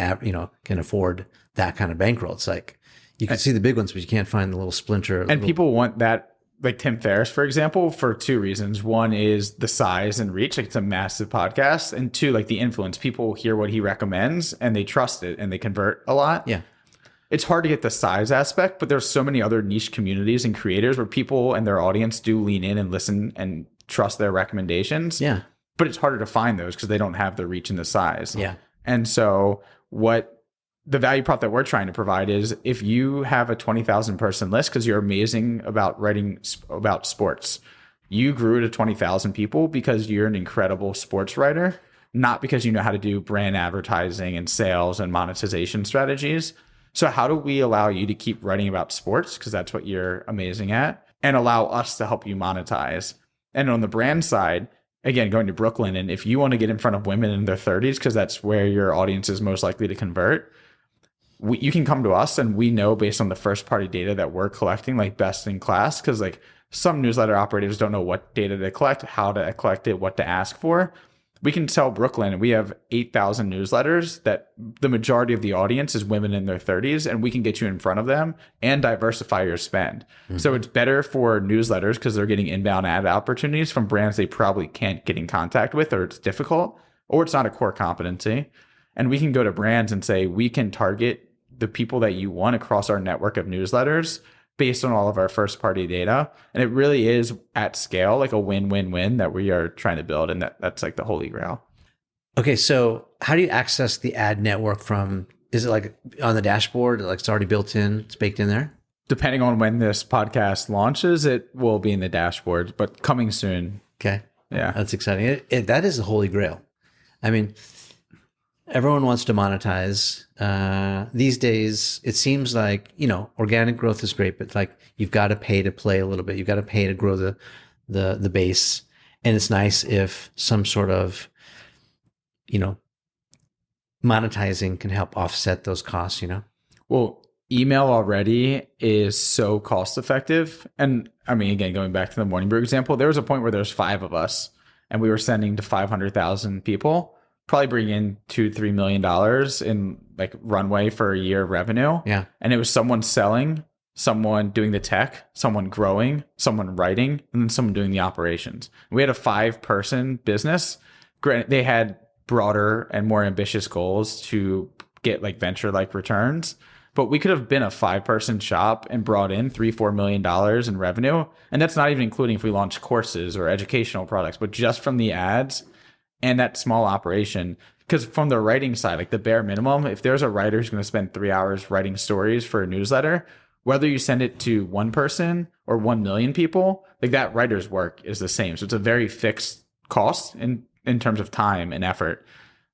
S1: afford that kind of bankroll. It's like, You can see the big ones, but you can't find the little splinter.
S2: And people want that, like Tim Ferriss, for example, for two reasons. One is the size and reach. Like, it's a massive podcast. And two, like the influence. People hear what he recommends and they trust it and they convert a lot.
S1: Yeah.
S2: It's hard to get the size aspect, but there's so many other niche communities and creators where people and their audience do lean in and listen and trust their recommendations.
S1: Yeah.
S2: But it's harder to find those because they don't have the reach and the size.
S1: Yeah.
S2: And so what the value prop that we're trying to provide is, if you have a 20,000 person list because you're amazing about writing about sports, you grew to 20,000 people because you're an incredible sports writer, not because you know how to do brand advertising and sales and monetization strategies. So how do we allow you to keep writing about sports, because that's what you're amazing at, and allow us to help you monetize? And on the brand side, again, going to Brooklyn, and if you want to get in front of women in their 30s, because that's where your audience is most likely to convert, you can come to us, and we know based on the first party data that we're collecting, like best in class, because like some newsletter operators don't know what data to collect, how to collect it, what to ask for. We can tell Brooklyn, and we have 8,000 newsletters that the majority of the audience is women in their 30s, and we can get you in front of them and diversify your spend. Mm-hmm. So it's better for newsletters because they're getting inbound ad opportunities from brands they probably can't get in contact with, or it's difficult, or it's not a core competency. And we can go to brands and say, we can target the people that you want across our network of newsletters based on all of our first party data. And it really is at scale, like a win-win-win that we are trying to build. And that's like the holy grail.
S1: Okay. So how do you access the ad network from, is it like on the dashboard? Like it's already built in, it's baked in there?
S2: Depending on when this podcast launches, it will be in the dashboard, but coming soon.
S1: Okay.
S2: Yeah.
S1: That's exciting. That is the holy grail. I mean, everyone wants to monetize. These days, it seems like, organic growth is great, but like you've got to pay to play a little bit. You've got to pay to grow the base. And it's nice if some sort of, monetizing can help offset those costs,
S2: Well, email already is so cost effective. And I mean, again, going back to the Morning Brew example, there was a point where there's 5 of us and we were sending to 500,000 people. Probably bring in $2-3 million in like runway for a year of revenue.
S1: Yeah. And
S2: it was someone selling, someone doing the tech, someone growing, someone writing, and then someone doing the operations. We had a 5-person business. Granted, they had broader and more ambitious goals to get like venture like returns, but we could have been a 5-person shop and brought in $3-4 million in revenue. And that's not even including if we launched courses or educational products, but just from the ads and that small operation. Because from the writing side, like the bare minimum, if there's a writer who's going to spend 3 hours writing stories for a newsletter, whether you send it to 1 person or 1 million people, like that writer's work is the same. So it's a very fixed cost in terms of time and effort.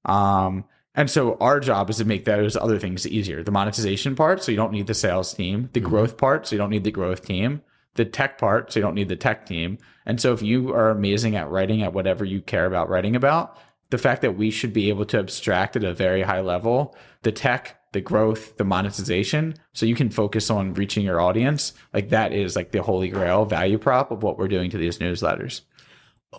S2: And so our job is to make those other things easier. The monetization part, so you don't need the sales team. The growth part, so you don't need the growth team. The tech part, so you don't need the tech team. And so if you are amazing at writing at whatever you care about writing about, the fact that we should be able to abstract at a very high level the tech, the growth, the monetization, so you can focus on reaching your audience, like that is like the holy grail value prop of what we're doing to these newsletters.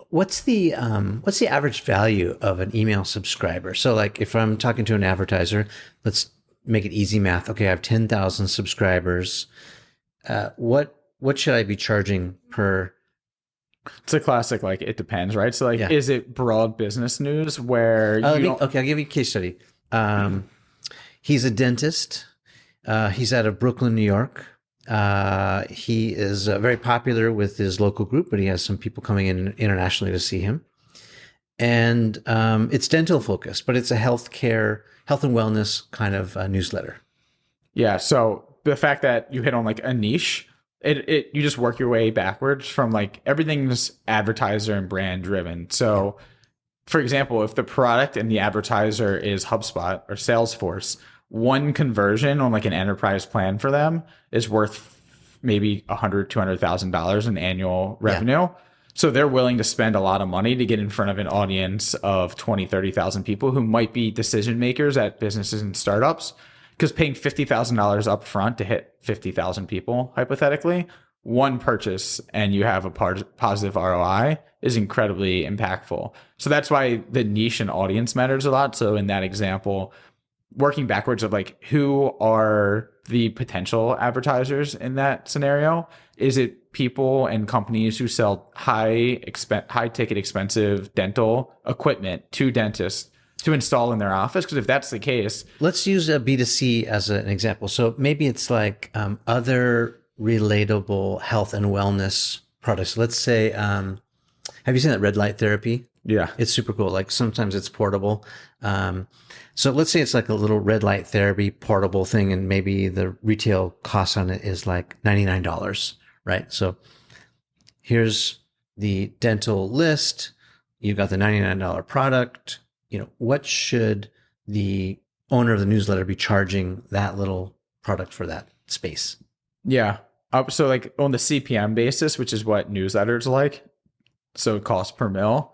S1: What's the average value of an email subscriber? So like if I'm talking to an advertiser, let's make it easy math. Okay, I have 10,000 subscribers. What should I be charging per?
S2: It's a classic, like, it depends, right? So like, Is it broad business news where
S1: okay, I'll give you a case study. He's a dentist. He's out of Brooklyn, New York. He is very popular with his local group, but he has some people coming in internationally to see him. And it's dental focused, but it's a health and wellness kind of newsletter. Yeah.
S2: So the fact that you hit on like a niche, you just work your way backwards from like everything's advertiser and brand driven. So for example, if the product and the advertiser is HubSpot or Salesforce, one conversion on like an enterprise plan for them is worth maybe $100,000, $200,000 in annual revenue. Yeah. So they're willing to spend a lot of money to get in front of an audience of 20, 30,000 people who might be decision makers at businesses and startups. Because paying $50,000 up front to hit 50,000 people, hypothetically, one purchase and you have a positive ROI is incredibly impactful. So that's why the niche and audience matters a lot. So in that example, working backwards of like who are the potential advertisers in that scenario. Is it people and companies who sell high ticket expensive dental equipment to dentists to install in their office? Because if that's the case,
S1: let's use a B2C as an example. So maybe it's like other relatable health and wellness products. Let's say, have you seen that red light therapy?
S2: yeah,
S1: It's super cool. Like sometimes it's portable. So let's say it's like a little red light therapy portable thing, and maybe the retail cost on it is like $99, right? So here's the dental list. You've got the $99 product. What should the owner of the newsletter be charging that little product for that space?
S2: yeah. So like on the CPM basis, which is what newsletters like, so cost per mil,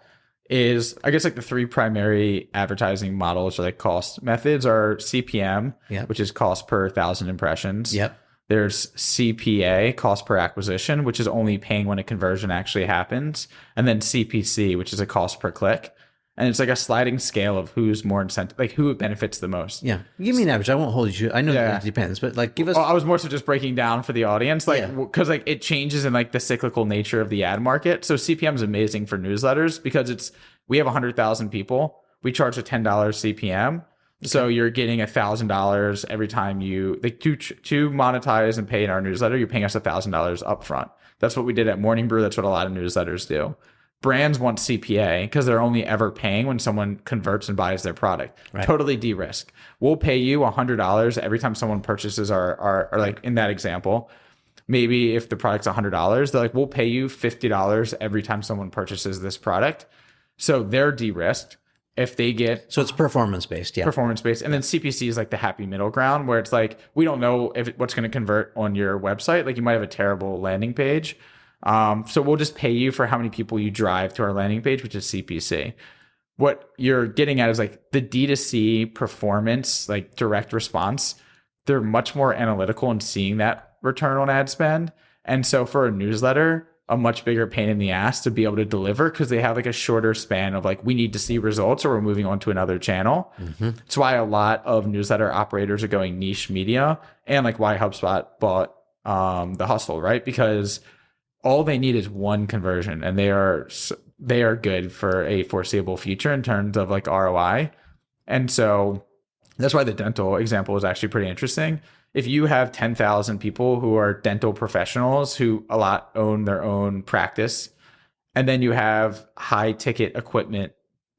S2: is I guess like the three primary advertising models or like cost methods are CPM,
S1: Yep.
S2: which is cost per 1,000 impressions.
S1: Yep.
S2: There's CPA, cost per acquisition, which is only paying when a conversion actually happens. And then CPC, which is a cost per click. And it's like a sliding scale of who's more incentive, like who benefits the most.
S1: Yeah. Give me an average. I won't hold you. I know
S2: Yeah.
S1: it depends, but like give us.
S2: I was more so just breaking down for the audience, like, because like it changes in like the cyclical nature of the ad market. So CPM is amazing for newsletters because we have 100,000 people. We charge a $10 CPM. Okay. So you're getting $1,000 every time you like to monetize and pay in our newsletter. You're paying us $1,000 upfront. That's what we did at Morning Brew. That's what a lot of newsletters do. Brands want CPA because they're only ever paying when someone converts and buys their product. Right. Totally de-risk. We'll pay you $100 every time someone purchases our like in that example. Maybe if the product's $100, they're like, we'll pay you $50 every time someone purchases this product. So they're de-risked. If they get...
S1: So it's performance-based, yeah.
S2: Performance-based. And then CPC is like the happy middle ground where it's like, we don't know what's going to convert on your website. Like you might have a terrible landing page. So we'll just pay you for how many people you drive to our landing page, which is CPC. What you're getting at is like the D2C performance, like direct response. They're much more analytical in seeing that return on ad spend. And so for a newsletter, a much bigger pain in the ass to be able to deliver because they have like a shorter span of like, we need to see results or we're moving on to another channel. Mm-hmm. That's why a lot of newsletter operators are going niche media and like why HubSpot bought The Hustle, right? Because all they need is one conversion and they are good for a foreseeable future in terms of like ROI. And so that's why the dental example is actually pretty interesting. If you have 10,000 people who are dental professionals who a lot own their own practice, and then you have high ticket equipment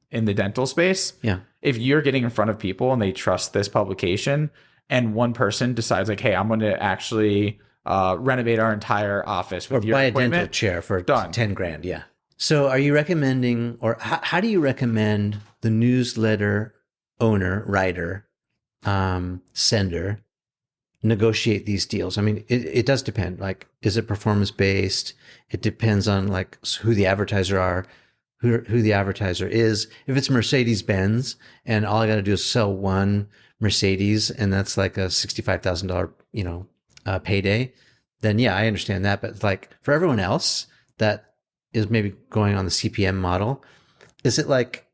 S2: in the dental space, if you're getting in front of people and they trust this publication and one person decides like, hey, I'm going to actually renovate our entire office with your equipment.
S1: Buy a dental chair for $10,000. Yeah. So are you recommending, or how do you recommend the newsletter owner, writer, sender negotiate these deals? I mean, it does depend. Like, is it performance based? It depends on like who the advertiser are, who the advertiser is. If it's Mercedes-Benz and all I got to do is sell one Mercedes and that's like a $65,000, payday, then yeah, I understand that. But like for everyone else that is maybe going on the CPM model, is it like,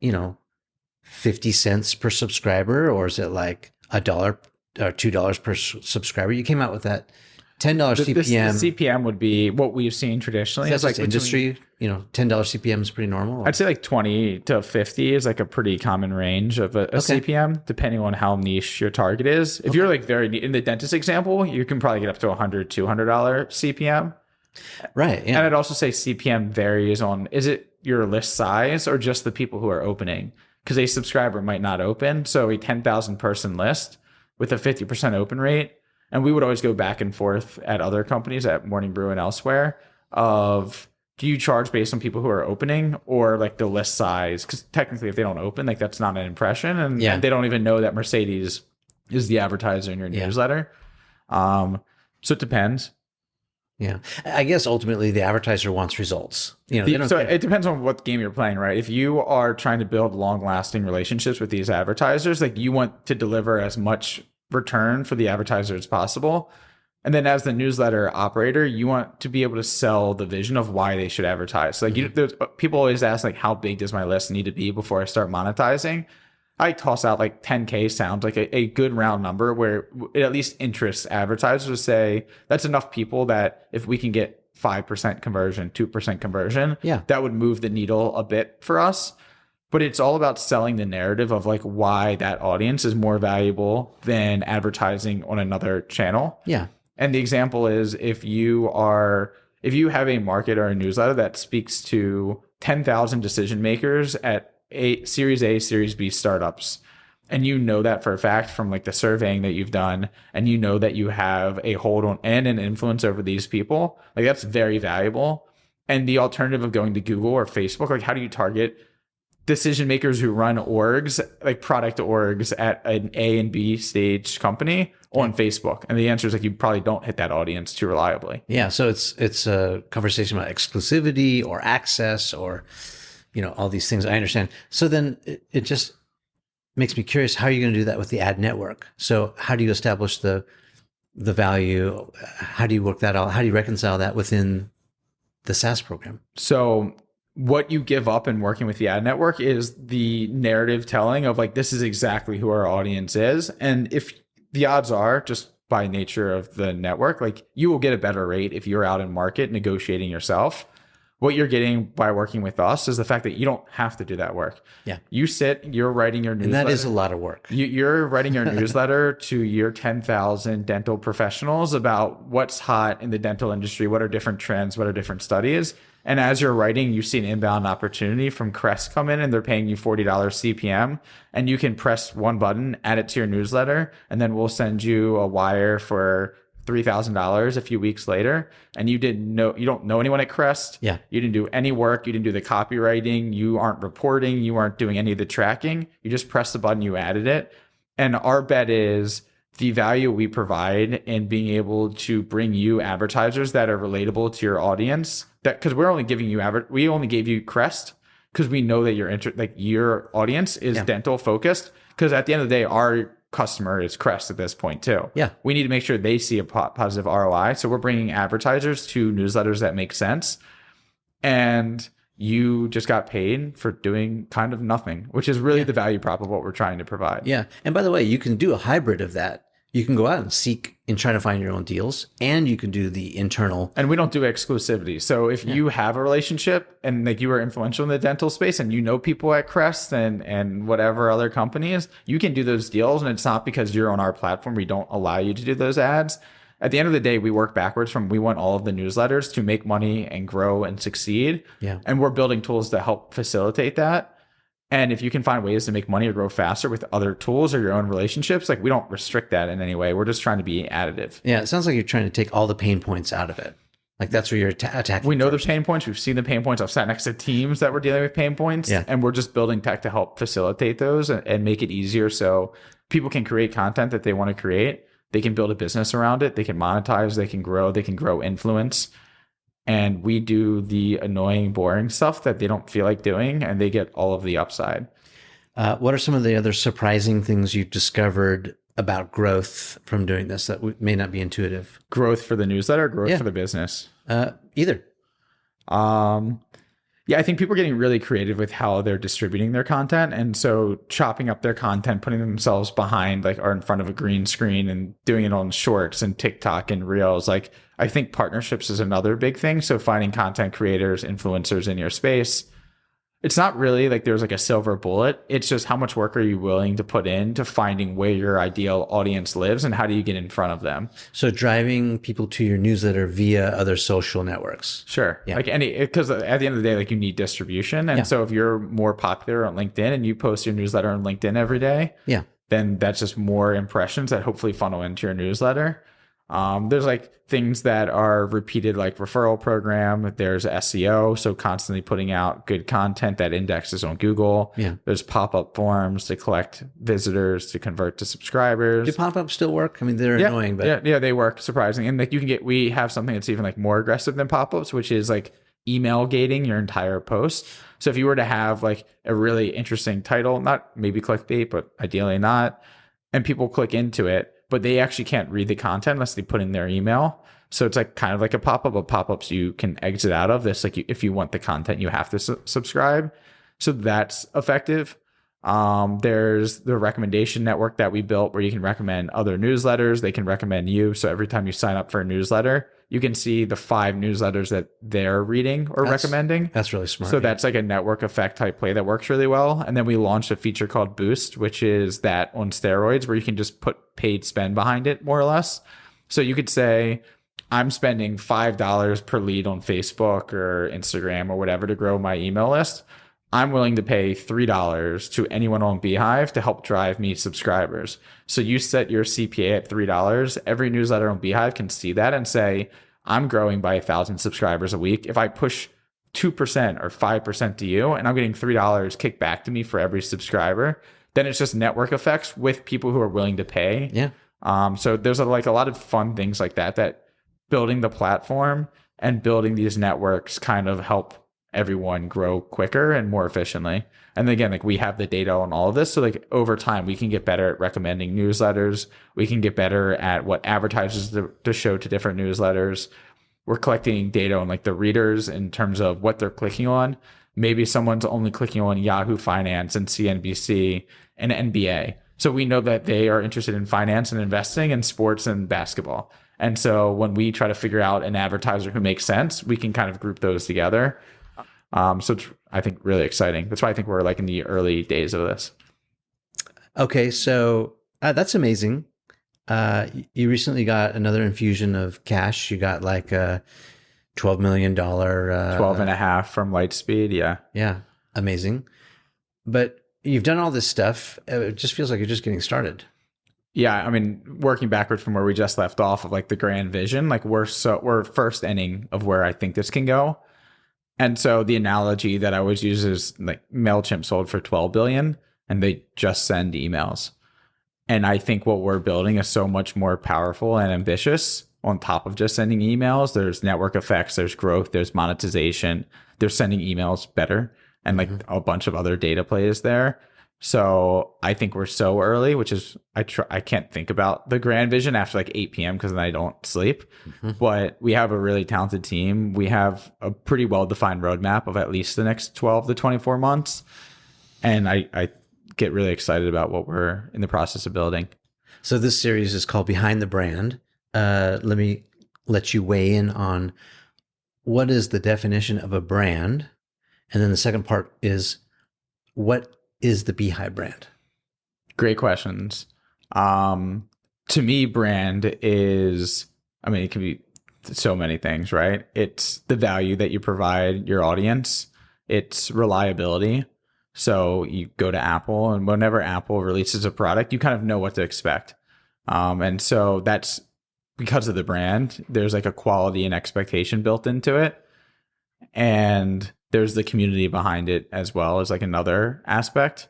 S1: 50 cents per subscriber, or is it like $1 or $2 per subscriber? You came out with that $10 CPM.
S2: The CPM would be what we've seen traditionally.
S1: That's like industry, $10 CPM is pretty normal.
S2: I'd say like 20 to 50 is like a pretty common range of a CPM, depending on how niche your target is. If you're like in the dentist example, you can probably get up to $100, $200 CPM.
S1: Right. Yeah.
S2: And I'd also say CPM varies on, is it your list size or just the people who are opening? Because a subscriber might not open. So a 10,000 person list with a 50% open rate. And we would always go back and forth at other companies at Morning Brew and elsewhere of, do you charge based on people who are opening or like the list size? Because technically if they don't open, like that's not an impression. And they don't even know that Mercedes is the advertiser in your newsletter. So it depends.
S1: Yeah. I guess ultimately the advertiser wants results.
S2: So it depends on what game you're playing, right? If you are trying to build long-lasting relationships with these advertisers, like you want to deliver as much return for the advertiser as possible. And then as the newsletter operator, you want to be able to sell the vision of why they should advertise. So like people always ask like, how big does my list need to be before I start monetizing? I toss out like 10K sounds like a good round number where it at least interests advertisers to say that's enough people that if we can get 5% conversion, 2% conversion, that would move the needle a bit for us. But it's all about selling the narrative of like why that audience is more valuable than advertising on another channel.
S1: Yeah.
S2: And the example is if you have a market or a newsletter that speaks to 10,000 decision makers at Series A, Series B startups, and you know that for a fact from like the surveying that you've done, and you know that you have a hold on and an influence over these people, like that's very valuable. And the alternative of going to Google or Facebook, like how do you target decision makers who run orgs, like product orgs at an A and B stage company on Facebook? And the answer is like you probably don't hit that audience too reliably.
S1: Yeah. So it's a conversation about exclusivity or access or, all these things. I understand. So then it just makes me curious, how are you going to do that with the ad network? So how do you establish the value? How do you work that out? How do you reconcile that within the SaaS program?
S2: So what you give up in working with the ad network is the narrative telling of like, this is exactly who our audience is. And if the odds are, just by nature of the network, like you will get a better rate if you're out in market negotiating yourself. What you're getting by working with us is the fact that you don't have to do that work.
S1: Yeah.
S2: You're writing your newsletter.
S1: And that is a lot of work.
S2: You're writing your newsletter to your 10,000 dental professionals about what's hot in the dental industry, what are different trends, what are different studies. And as you're writing, you see an inbound opportunity from Crest come in and they're paying you $40 CPM, and you can press one button, add it to your newsletter, and then we'll send you a wire for $3,000 a few weeks later. And you don't know anyone at Crest.
S1: Yeah.
S2: You didn't do any work. You didn't do the copywriting. You aren't reporting. You aren't doing any of the tracking. You just press the button, you added it. And our bet is the value we provide in being able to bring you advertisers that are relatable to your audience, that because we're only giving you we only gave you Crest because we know that your audience is dental focused. Because at the end of the day, our customer is Crest at this point too.
S1: Yeah.
S2: We need to make sure they see a positive ROI. So we're bringing advertisers to newsletters that make sense. And you just got paid for doing kind of nothing, which is really the value prop of what we're trying to provide.
S1: Yeah. And by the way, you can do a hybrid of that. You can go out and seek and try to find your own deals, and you can do the internal.
S2: And we don't do exclusivity. So if you have a relationship and like you are influential in the dental space and you know people at Crest and whatever other companies, you can do those deals. And it's not because you're on our platform, we don't allow you to do those ads. At the end of the day, we work backwards from we want all of the newsletters to make money and grow and succeed.
S1: Yeah.
S2: And we're building tools to help facilitate that. And if you can find ways to make money or grow faster with other tools or your own relationships, like we don't restrict that in any way. We're just trying to be additive.
S1: Yeah, it sounds like you're trying to take all the pain points out of it. Like that's where you're attacking.
S2: We know the pain points. We've seen the pain points. I've sat next to teams that were dealing with pain points.
S1: Yeah.
S2: And we're just building tech to help facilitate those and make it easier so people can create content that they want to create. They can build a business around it. They can monetize. They can grow influence. And we do the annoying, boring stuff that they don't feel like doing, and they get all of the upside.
S1: What are some of the other surprising things you've discovered about growth from doing this that may not be intuitive?
S2: Growth for the newsletter, growth for the business?
S1: Either.
S2: Yeah, I think people are getting really creative with how they're distributing their content. And so chopping up their content, putting themselves behind like or in front of a green screen and doing it on shorts and TikTok and Reels. Like I think partnerships is another big thing. So finding content creators, influencers in your space. It's not really like there's like a silver bullet. It's just how much work are you willing to put into finding where your ideal audience lives and how do you get in front of them?
S1: So driving people to your newsletter via other social networks.
S2: Sure. Yeah. Like because at the end of the day, like you need distribution. And so if you're more popular on LinkedIn and you post your newsletter on LinkedIn every day, then that's just more impressions that hopefully funnel into your newsletter. There's like things that are repeated, like referral program. There's SEO, so constantly putting out good content that indexes on Google.
S1: Yeah.
S2: There's pop-up forms to collect visitors to convert to subscribers.
S1: Do pop-ups still work? I mean, they're annoying, but
S2: yeah, they work surprisingly. And like we have something that's even like more aggressive than pop-ups, which is like email gating your entire post. So if you were to have like a really interesting title, not maybe clickbait, but ideally not, and people click into it, but they actually can't read the content unless they put in their email. So it's like kind of like a pop-up, but pop-ups you can exit out of this. Like if you want the content, you have to subscribe. So that's effective. There's the recommendation network that we built where you can recommend other newsletters. They can recommend you. So every time you sign up for a newsletter, you can see the 5 newsletters that they're reading or recommending.
S1: That's really smart.
S2: So that's like a network effect type play that works really well. And then we launched a feature called Boost, which is that on steroids where you can just put paid spend behind it more or less. So you could say, I'm spending $5 per lead on Facebook or Instagram or whatever to grow my email list. I'm willing to pay $3 to anyone on Beehiiv to help drive me subscribers. So you set your CPA at $3. Every newsletter on Beehiiv can see that and say, I'm growing by 1,000 subscribers a week. If I push 2% or 5% to you and I'm getting $3 kicked back to me for every subscriber, then it's just network effects with people who are willing to pay.
S1: Yeah.
S2: So there's a lot of fun things like that building the platform and building these networks kind of help everyone grow quicker and more efficiently. And again, like we have the data on all of this. So like over time, we can get better at recommending newsletters. We can get better at what advertisers to show to different newsletters. We're collecting data on like the readers in terms of what they're clicking on. Maybe someone's only clicking on Yahoo Finance and CNBC and NBA. So we know that they are interested in finance and investing and sports and basketball. And so when we try to figure out an advertiser who makes sense, we can kind of group those together. So it's, I think, really exciting. That's why I think we're like in the early days of this.
S1: Okay, so that's amazing. You recently got another infusion of cash. You got like a $12 million.
S2: 12 and a half from Lightspeed. Yeah.
S1: Yeah, amazing. But you've done all this stuff. It just feels like you're just getting started.
S2: Yeah, I mean, working backwards from where we just left off of like the grand vision, like we're first inning of where I think this can go. And so the analogy that I always use is like MailChimp sold for 12 billion and they just send emails. And I think what we're building is so much more powerful and ambitious on top of just sending emails. There's network effects, there's growth, there's monetization, there's sending emails better and like a bunch of other data plays there. So I think we're so early, which is I can't think about the grand vision after like 8 p.m. because then I don't sleep. But we have a really talented team. We have a pretty well-defined roadmap of at least the next 12 to 24 months. And I get really excited about what we're in the process of building.
S1: So this series is called Behind the Brand. Let me let you weigh in on what is the definition of a brand. And then the second part is what is the Beehiiv brand?
S2: Great questions. To me, brand is, I mean, it can be so many things, right? It's the value that you provide your audience. It's reliability. So you go to Apple and whenever Apple releases a product, you kind of know what to expect. And so that's because of the brand. There's like a quality and expectation built into it. And there's the community behind it as well as like another aspect.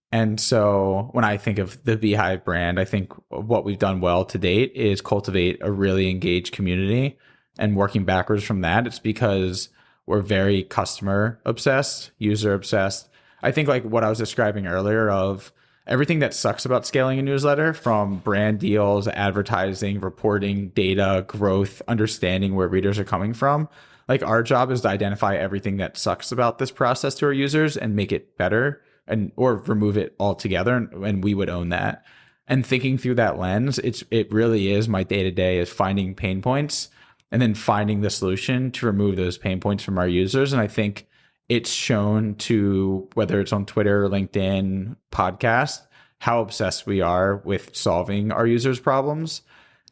S2: And so when I think of the Beehiiv brand, I think what we've done well to date is cultivate a really engaged community. And working backwards from that, it's because we're very customer obsessed, user obsessed. I think like what I was describing earlier of everything that sucks about scaling a newsletter, from brand deals, advertising, reporting, data, growth, understanding where readers are coming from. Like our job is to identify everything that sucks about this process to our users and make it better and or remove it altogether. And we would own that. And thinking through that lens, it really is my day-to-day is finding pain points and then finding the solution to remove those pain points from our users. And I think it's shown to, whether it's on Twitter, LinkedIn, podcast, how obsessed we are with solving our users' problems.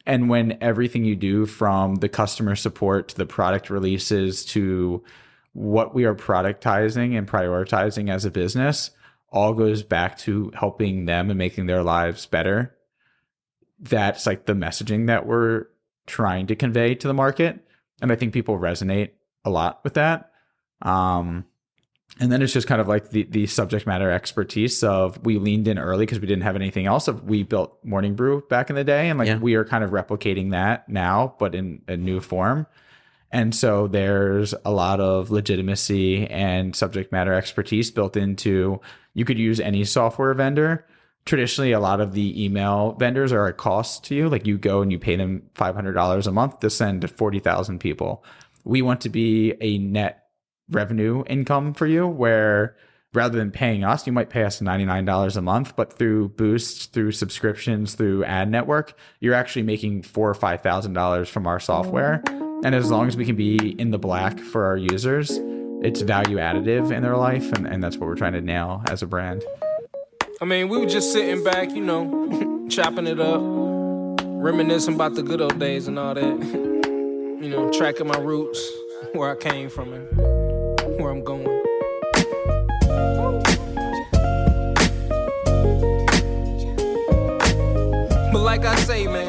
S2: And when everything you do, from the customer support to the product releases to what we are productizing and prioritizing as a business, all goes back to helping them and making their lives better. That's like the messaging that we're trying to convey to the market. And I think people resonate a lot with that. And then it's just kind of like the subject matter expertise of, we leaned in early because we didn't have anything else. We built Morning Brew back in the day, and like we are kind of replicating that now, but in a new form. And so there's a lot of legitimacy and subject matter expertise built into, you could use any software vendor. Traditionally, a lot of the email vendors are a cost to you. Like you go and you pay them $500 a month to send to 40,000 people. We want to be a net revenue income for you, where rather than paying us, you might pay us $99 a month, but through boosts, through subscriptions, through ad network, you're actually making $4,000 or $5,000 from our software. And as long as we can be in the black for our users, it's value additive in their life. And that's what we're trying to nail as a brand.
S3: I mean, we were just sitting back, you know, chopping it up, reminiscing about the good old days and all that. You know, tracking my roots, where I came from and where I'm going. But like I say, man,